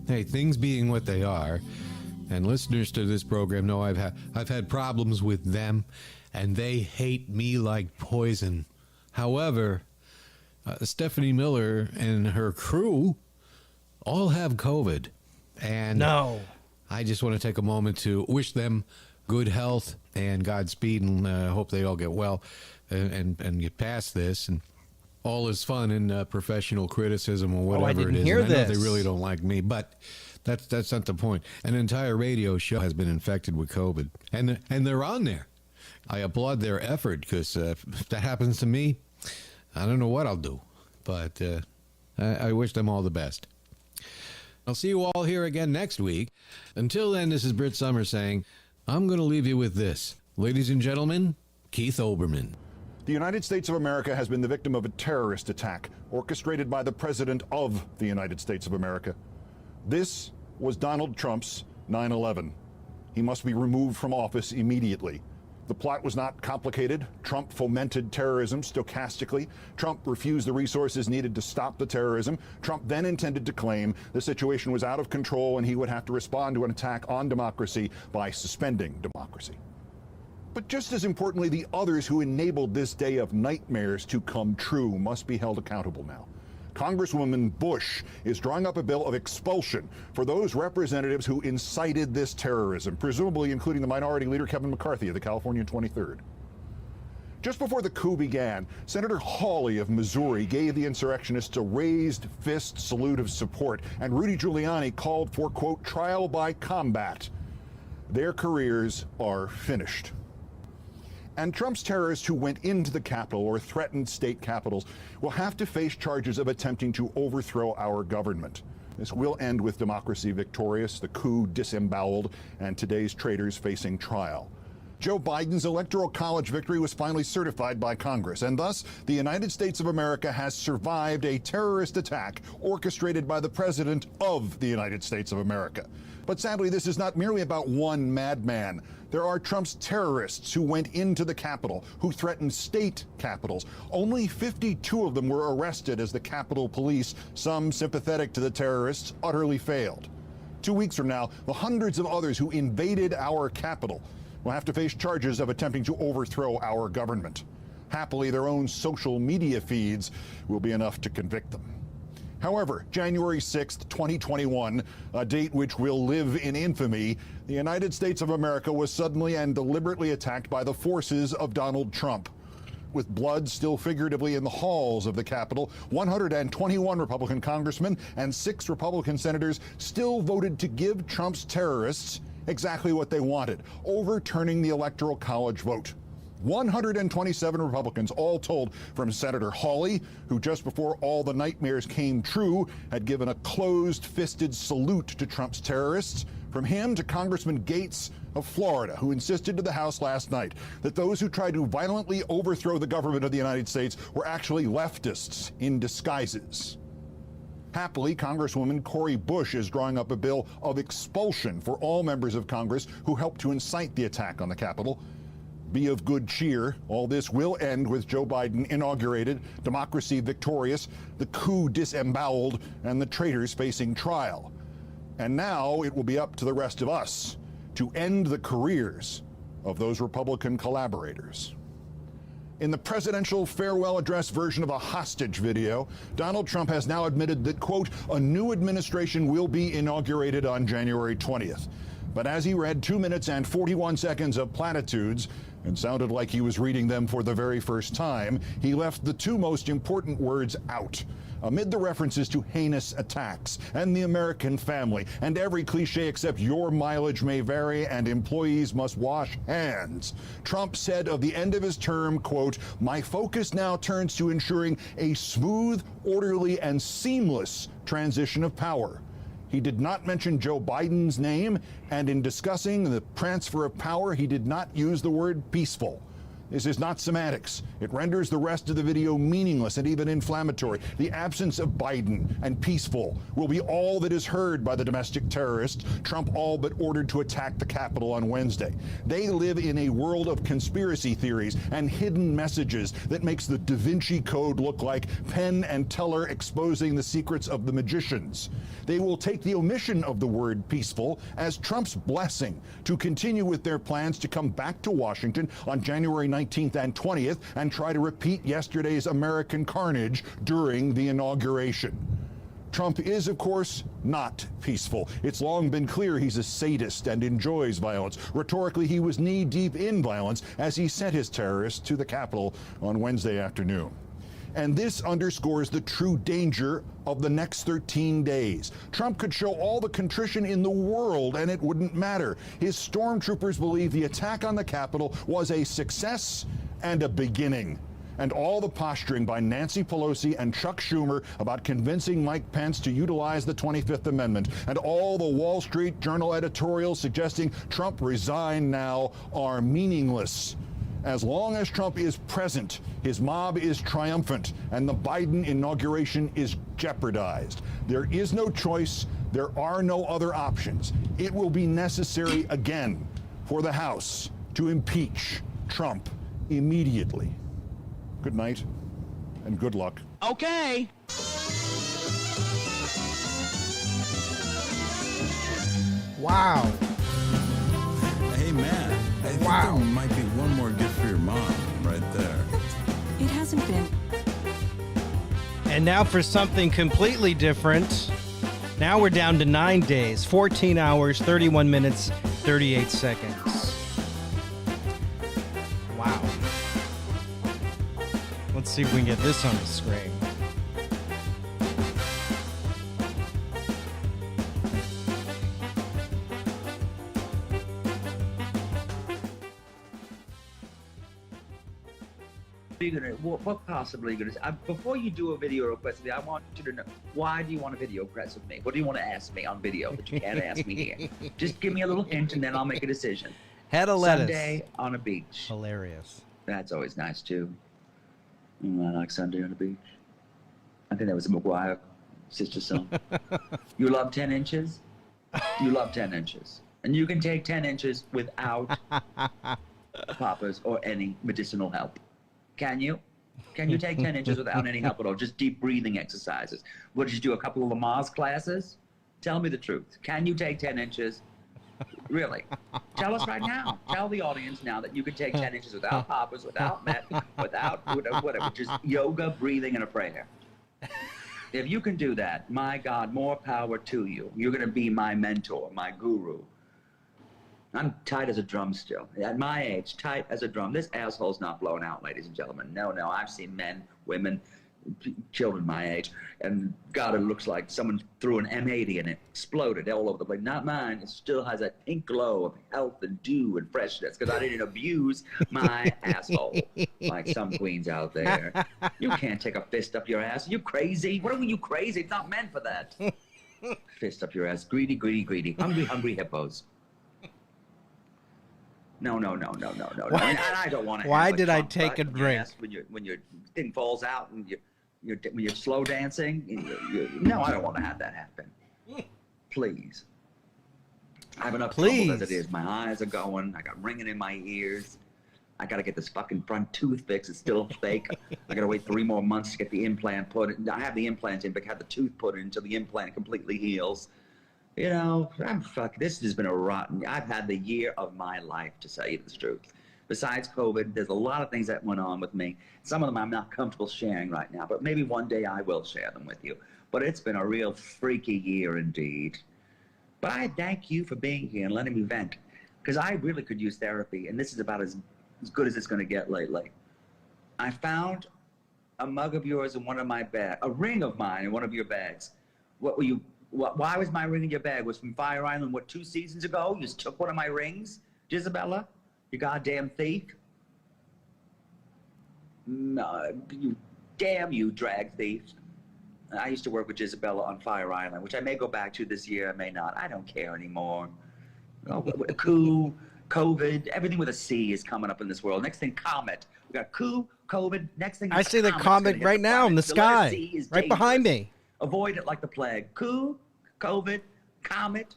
hey, things being what they are, and listeners to this program know I've had problems with them, and they hate me like poison. However, Stephanie Miller and her crew all have COVID, and no, I just want to take a moment to wish them good health and Godspeed, and hope they all get well and get past this. And all is fun in professional criticism or whatever it is. Hear and I know this. they really don't like me, but that's not the point. An entire radio show has been infected with COVID, and they're on there. I applaud their effort, because if that happens to me, I don't know what I'll do. But I wish them all the best. I'll see you all here again next week. Until then, this is Britt Summers saying, I'm going to leave you with this. Ladies and gentlemen, Keith Olbermann. The United States of America has been the victim of a terrorist attack orchestrated by the President of the United States of America. This was Donald Trump's 9/11. He must be removed from office immediately. The plot was not complicated. Trump fomented terrorism stochastically. Trump refused the resources needed to stop the terrorism. Trump then intended to claim the situation was out of control and he would have to respond to an attack on democracy by suspending democracy. But just as importantly, the others who enabled this day of nightmares to come true must be held accountable now. Congresswoman Bush is drawing up a bill of expulsion for those representatives who incited this terrorism, presumably including the Minority Leader Kevin McCarthy of the California 23rd. Just before the coup began, Senator Hawley of Missouri gave the insurrectionists a raised fist salute of support, and Rudy Giuliani called for, quote, trial by combat. Their careers are finished. And Trump's terrorists who went into the Capitol or threatened state capitals will have to face charges of attempting to overthrow our government. This will end with democracy victorious, the coup disemboweled, and today's traitors facing trial. Joe Biden's Electoral College victory was finally certified by Congress, and thus the United States of America has survived a terrorist attack orchestrated by the President of the United States of America. But sadly, this is not merely about one madman. There are Trump's terrorists who went into the Capitol, who threatened state capitals. Only 52 of them were arrested as the Capitol Police, some sympathetic to the terrorists, utterly failed. 2 weeks from now, the hundreds of others who invaded our Capitol will have to face charges of attempting to overthrow our government. Happily, their own social media feeds will be enough to convict them. However, January 6th, 2021, a date which will live in infamy, the United States of America was suddenly and deliberately attacked by the forces of Donald Trump. With blood still figuratively in the halls of the Capitol, 121 Republican congressmen and 6 Republican senators still voted to give Trump's terrorists exactly what they wanted, overturning the Electoral College vote. 127 Republicans, all told, from Senator Hawley, who just before all the nightmares came true, had given a closed-fisted salute to Trump's terrorists, from him to Congressman Gates of Florida, who insisted to the House last night that those who tried to violently overthrow the government of the United States were actually leftists in disguises. Happily, Congresswoman Cori Bush is drawing up a bill of expulsion for all members of Congress who helped to incite the attack on the Capitol. Be of good cheer. All this will end with Joe Biden inaugurated, democracy victorious, the coup disemboweled, and the traitors facing trial. And now it will be up to the rest of us to end the careers of those Republican collaborators. In the presidential farewell address version of a hostage video, Donald Trump has now admitted that, quote, a new administration will be inaugurated on January 20th. But as he read 2 minutes and 41 seconds of platitudes and sounded like he was reading them for the very first time, he left the 2 most important words out. Amid the references to heinous attacks and the American family and every cliche except your mileage may vary and employees must wash hands, Trump said of the end of his term, quote, my focus now turns to ensuring a smooth, orderly, and seamless transition of power. He did not mention Joe Biden's name, and in discussing the transfer of power, he did not use the word peaceful. This is not semantics. It renders the rest of the video meaningless and even inflammatory. The absence of Biden and peaceful will be all that is heard by the domestic terrorists Trump all but ordered to attack the Capitol on Wednesday. They live in a world of conspiracy theories and hidden messages that makes the Da Vinci Code look like Penn and Teller exposing the secrets of the magicians. They will take the omission of the word peaceful as Trump's blessing to continue with their plans to come back to Washington on January 19th and 20th and try to repeat yesterday's American carnage during the inauguration. Trump is, of course, not peaceful. It's long been clear he's a sadist and enjoys violence. Rhetorically, he was knee-deep in violence as he sent his terrorists to the Capitol on Wednesday afternoon. And this underscores the true danger of the next 13 days. Trump could show all the contrition in the world and it wouldn't matter. His stormtroopers believe the attack on the Capitol was a success and a beginning. And all the posturing by Nancy Pelosi and Chuck Schumer about convincing Mike Pence to utilize the 25th Amendment, and all the Wall Street Journal editorials suggesting Trump resign now are meaningless. As long as Trump is present, his mob is triumphant, and the Biden inauguration is jeopardized. There is no choice. There are no other options. It will be necessary again for the House to impeach Trump immediately. Good night, and good luck. Okay. Wow. Hey, man. I think Wow. there might be one more gift for your mom right there. It hasn't been. And now for something completely different. Now we're down to 9 days, 14 hours, 31 minutes, 38 seconds. Wow. Let's see if we can get this on the screen. What possibly you're gonna say? Before you do a video request with me, I want you to know, why do you want a video request with me? What do you want to ask me on video that you can't ask me here? Just give me a little hint and then I'll make a decision. Head of lettuce. Sunday on a beach. Hilarious. That's always nice too. I like Sunday on the beach. I think that was a McGuire sister song. You love 10 inches? You love 10 inches. And you can take 10 inches without poppers or any medicinal help. Can you? Can you take 10 inches without any help at all? Just deep breathing exercises. What, did you do a couple of Lamaze classes? Tell me the truth. Can you take 10 inches? Really? Tell us right now. Tell the audience now that you can take 10 inches without poppers, without met, without whatever. Just yoga, breathing, and a prayer. If you can do that, my God, more power to you. You're going to be my mentor, my guru. I'm tight as a drum still. At my age, tight as a drum. This asshole's not blown out, ladies and gentlemen. No, I've seen men, women, children my age, and God, it looks like someone threw an M80 and it exploded all over the place. Not mine. It still has that pink glow of health and dew and freshness because I didn't abuse my asshole like some queens out there. You can't take a fist up your ass. Are you crazy? What are you crazy? It's not meant for that. Fist up your ass. Greedy, greedy, greedy. Hungry, hungry hippos. No. And I don't want to. Why did I take a drink? When your thing falls out and when you're slow dancing, no, I don't want to have that happen. Please. I have enough trouble as it is. My eyes are going. I got ringing in my ears. I got to get this fucking front tooth fixed. It's still fake. I got to wait 3 more months to get the implant put in. I have the implant in, but have the tooth put in until the implant completely heals. You know, this has been a rotten. I've had the year of my life, to tell you the truth. Besides COVID, there's a lot of things that went on with me. Some of them I'm not comfortable sharing right now, but maybe one day I will share them with you. But it's been a real freaky year indeed. But I thank you for being here and letting me vent, because I really could use therapy, and this is about as good as it's going to get lately. I found a mug of yours in one of my bags, a ring of mine in one of your bags. What were you? Why was my ring in your bag? Was from Fire Island, 2 seasons ago? You just took one of my rings, Jisabella? You goddamn thief. No, you drag thief. I used to work with Jisabella on Fire Island, which I may go back to this year, I may not. I don't care anymore. Oh, what a coup. COVID, everything with a C is coming up in this world. Next thing, comet. We got COVID. Next thing, I see the comet hit right now in the planet. letter sky, C is right behind dangerous. me. Avoid it like the plague. COVID, comet.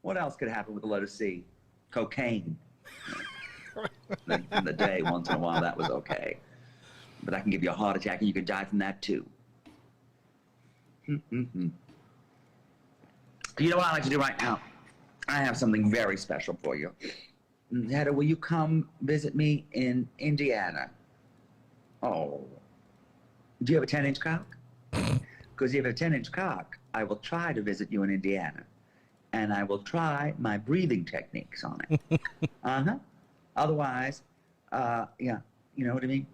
What else could happen with the letter C? Cocaine. In the day, once in a while, that was okay. But that can give you a heart attack, and you can die from that too. You know what I like to do right now? I have something very special for you. Hedda, will you come visit me in Indiana? Oh. Do you have a 10-inch cock? Because if you have a 10-inch cock, I will try to visit you in Indiana. And I will try my breathing techniques on it. Otherwise, yeah, you know what I mean?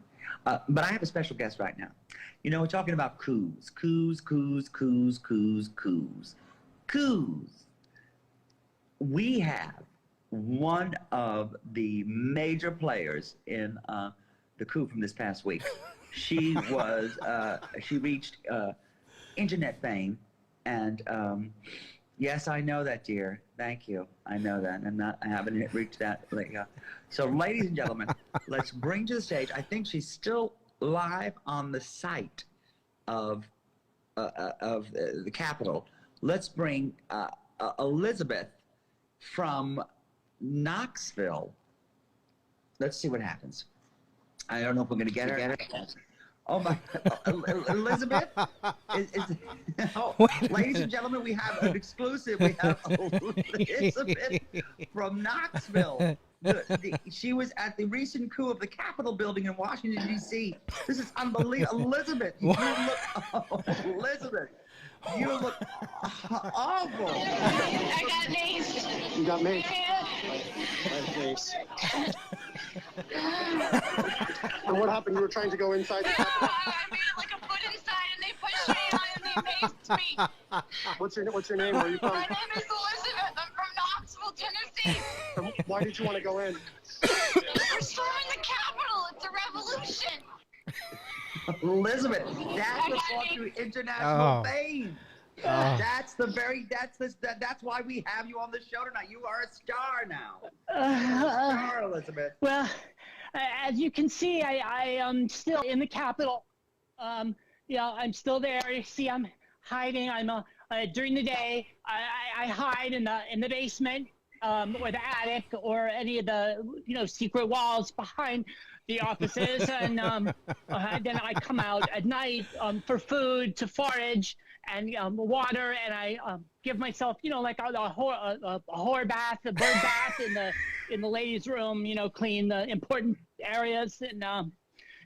But I have a special guest right now. You know, we're talking about coups. Coups. We have one of the major players in the coup from this past week. She was, she reached internet fame, and yes, I know that, dear. Thank you. I know that. I haven't reached that. So, ladies and gentlemen, let's bring to the stage. I think she's still live on the site of the Capitol. Let's bring Elizabeth from Knoxville. Let's see what happens. I don't know if we're going to get her. Oh my, Elizabeth? Ladies and gentlemen, we have an exclusive. We have Elizabeth from Knoxville. She was at the recent coup of the Capitol building in Washington, D.C. This is unbelievable. Elizabeth, you look, Elizabeth, you look awful. I got maced. You got maced? And what happened? You were trying to go inside the Capitol? I made like a foot inside and they pushed me on and they maced me. What's your name? Where are you from? My name is Elizabeth. I'm from Knoxville, Tennessee. Why did you want to go in? We're storming the Capitol. It's a revolution. Elizabeth, that's what brought you international fame. That's why we have you on the show tonight. You are a star now. Star, Elizabeth. Well, as you can see, I am still in the Capitol. Yeah, I'm still there. You see, I'm hiding. I'm during the day. I hide in the basement or the attic or any of the secret walls behind the offices, and then I come out at night for food, to forage, and water, and I give myself, like a whore bath, a bird bath in the ladies' room, clean the important areas, and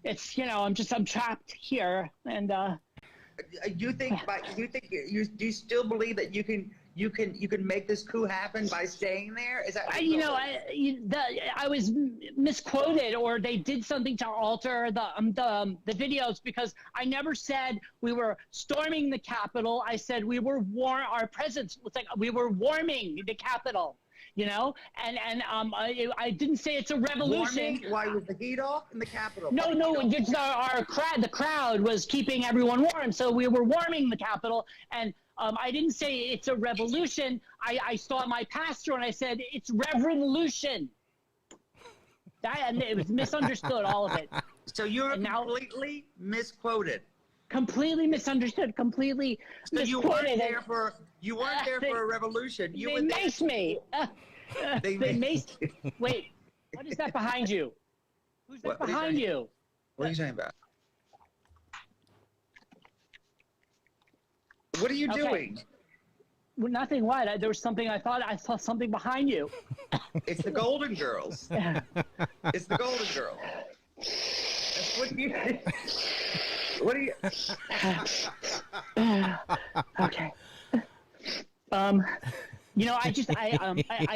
it's I'm trapped here, and do you still believe that you can make this coup happen by staying there? Is that I was misquoted, or they did something to alter the videos, because I never said we were storming the Capitol. I said we were our presence was like we were warming the Capitol. And I didn't say it's a revolution. Warming? Why, was the heat off in the Capitol? No, it's the crowd was keeping everyone warm, so we were warming the Capitol, and I didn't say it's a revolution. I saw my pastor and I said it's revolution. And it was misunderstood, all of it. So you're completely misquoted. Completely misunderstood. Completely so misquoted. You weren't there for a revolution. They maced me. They maced. Wait, what is that behind you? Who's that behind you? What are you saying about? What are you doing? Well, nothing. What? There was something. I saw something behind you. It's the Golden Girls. It's the Golden Girls. What are you? Okay. I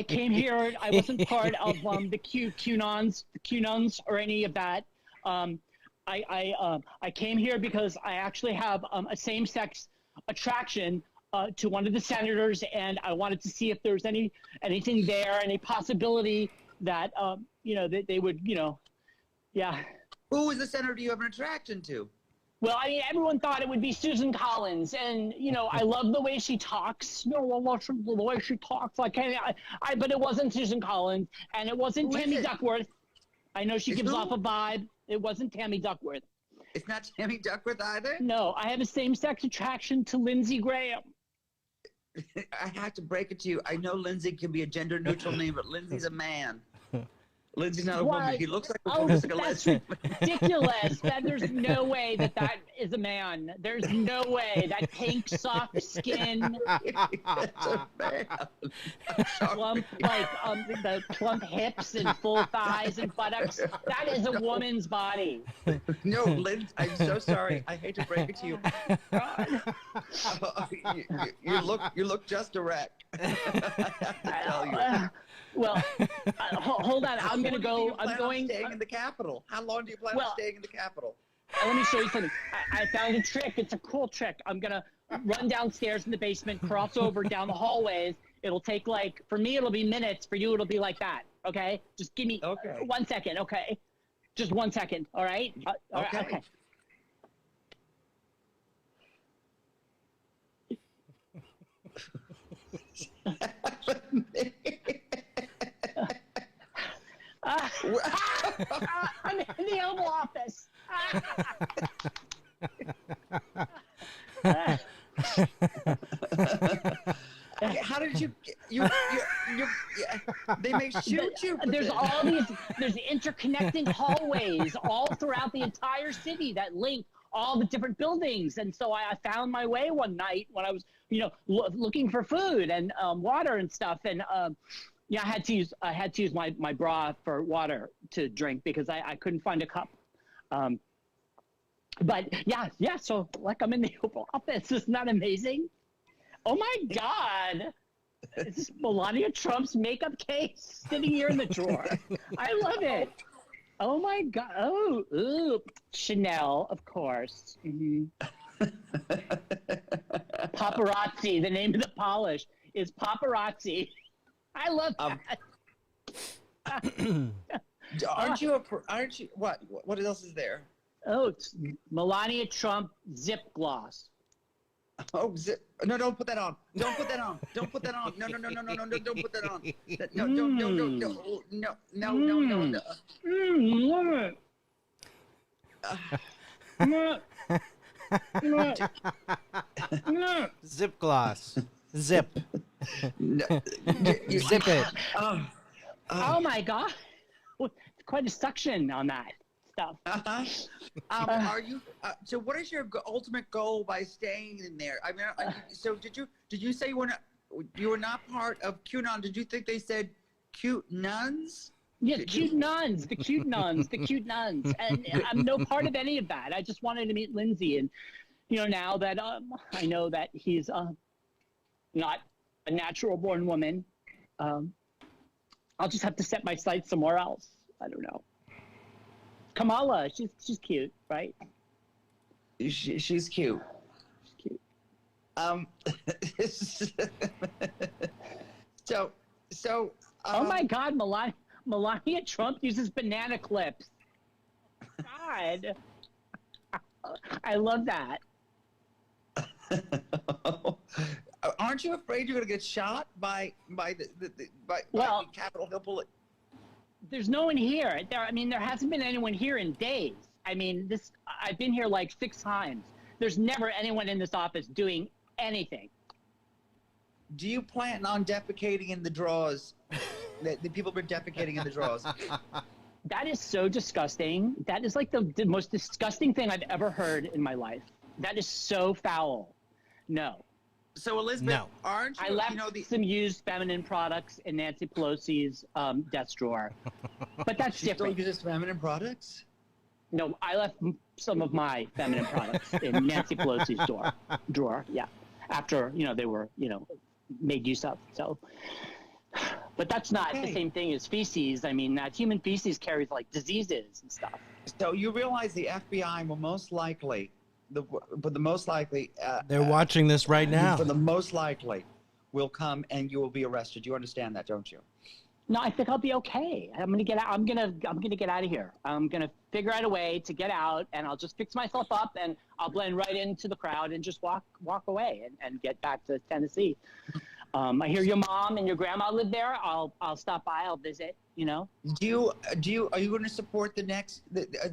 came here. I wasn't part of the QAnons or any of that. I came here because I actually have a same-sex attraction to one of the senators, and I wanted to see if there was anything there, any possibility that that they would, yeah. Who is the senator you have an attraction to? Well, I mean, everyone thought it would be Susan Collins, and I love the way she talks. No, I love the way she talks. But it wasn't Susan Collins, and it wasn't Tammy Duckworth. I know she gives off a vibe. It wasn't Tammy Duckworth. It's not Tammy Duckworth either? No, I have a same-sex attraction to Lindsey Graham. I have to break it to you. I know Lindsay can be a gender-neutral name, but Lindsay's a man. Lindsay's not a woman. He looks like a woman. That's ridiculous. There's no way that is a man. There's no way. That pink, soft skin, plump, the plump hips and full thighs and buttocks. That is a woman's body. No, Lindsay, I'm so sorry. I hate to break it to you. You look just a wreck. I tell you. Well, hold on. I'm going to go. I'm going. Staying in the Capitol. How long do you plan on staying in the Capitol? Let me show you something. I found a trick. It's a cool trick. I'm going to run downstairs in the basement, cross over down the hallways. It'll take for me, it'll be minutes. For you, it'll be like that. Okay? Just give me 1 second. Okay? Just 1 second. All right? Okay. I'm in the Oval Office. How did you they may shoot you. There's interconnecting hallways all throughout the entire city that link all the different buildings. And so I found my way one night when I was, looking for food and water and stuff. And I had to use my bra for water to drink because I couldn't find a cup. But yeah. So I'm in the Oval Office. Isn't that amazing? Oh my God. This is Melania Trump's makeup case sitting here in the drawer. I love it. Oh my God. Oh, ooh. Chanel, of course. Mm-hmm. Paparazzi. The name of the polish is Paparazzi. I love that. Aren't you? What else is there? Oh, it's Melania Trump zip gloss. Oh, no, don't put that on. Don't put that on. Don't put that on. No, don't put that on. No. Zip gloss. Zip. Zip it. Oh my God. Quite a suction on that stuff. Are you? So, what is your ultimate goal by staying in there? I mean, so did you say you were not part of QAnon? Did you think they said cute nuns? Yeah, cute nuns, the cute nuns, the cute nuns, and I'm no part of any of that. I just wanted to meet Lindsay, and now that I know that he's not a natural-born woman, I'll just have to set my sights somewhere else. I don't know. Kamala, she's cute, right? She's cute. She's cute. So. Oh my God, Melania Trump uses banana clips. God, I love that. Aren't you afraid you're going to get shot by the Capitol Hill police? There's no one here. There hasn't been anyone here in days. I've been here like 6 times. There's never anyone in this office doing anything. Do you plan on defecating in the drawers? The people have been defecating in the drawers. That is so disgusting. That is like the most disgusting thing I've ever heard in my life. That is so foul. No. So Elizabeth, aren't you? I left some used feminine products in Nancy Pelosi's desk drawer, but that's different. Still uses feminine products? No, I left some of my feminine products in Nancy Pelosi's drawer. Yeah, after they were made use of. So, but that's not the same thing as feces. That human feces carries like diseases and stuff. So you realize the FBI will most likely. They're watching this right now. For the most likely will come and you will be arrested. You understand that, don't you? No, I think I'll be okay. I'm gonna get out. I'm gonna get out of here. I'm gonna figure out a way to get out, and I'll just fix myself up, and I'll blend right into the crowd and just walk away and get back to Tennessee. I hear your mom and your grandma live there. I'll stop by. I'll visit. You know. Are you going to support the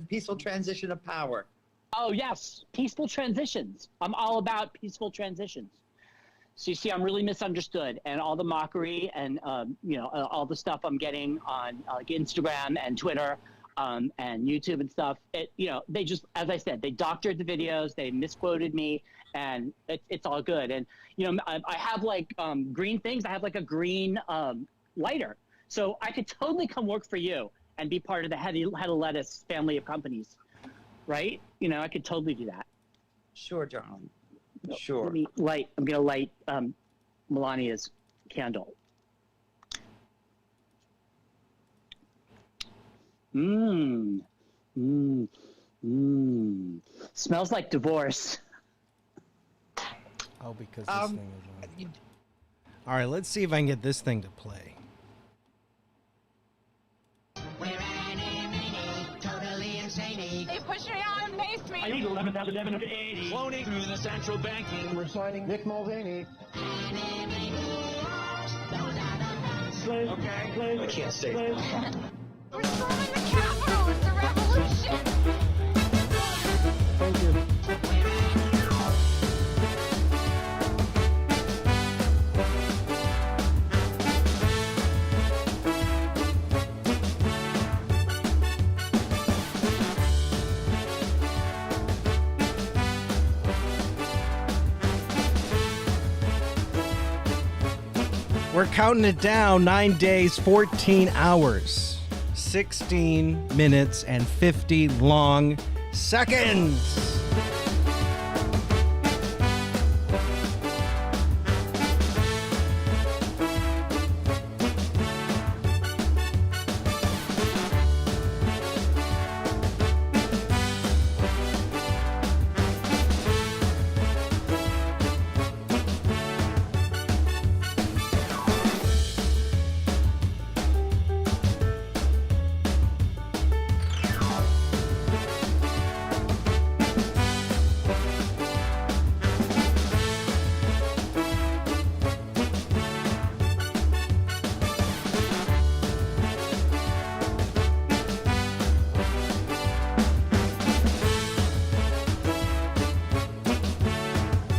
peaceful transition of power? Oh yes, peaceful transitions. I'm all about peaceful transitions. So you see, I'm really misunderstood, and all the mockery and all the stuff I'm getting on like Instagram and Twitter and YouTube and stuff. They just, as I said, they doctored the videos, they misquoted me, and it's all good. And I have like green things. I have like a green lighter, so I could totally come work for you and be part of the head of lettuce family of companies, right? I could totally do that. Sure, John. Sure. I'm gonna light Melania's candle. Smells like divorce. Oh, because this thing is on. All right, let's see if I can get this thing to play. They pushed me out and maced me. I need 11,780. Cloning through the central banking. We're signing Nick Mulvaney. Okay. I can't stay. We're storming the Capitol. It's a revolution. Thank you. We're counting it down. 9 days, 14 hours, 16 minutes, and 50 long seconds.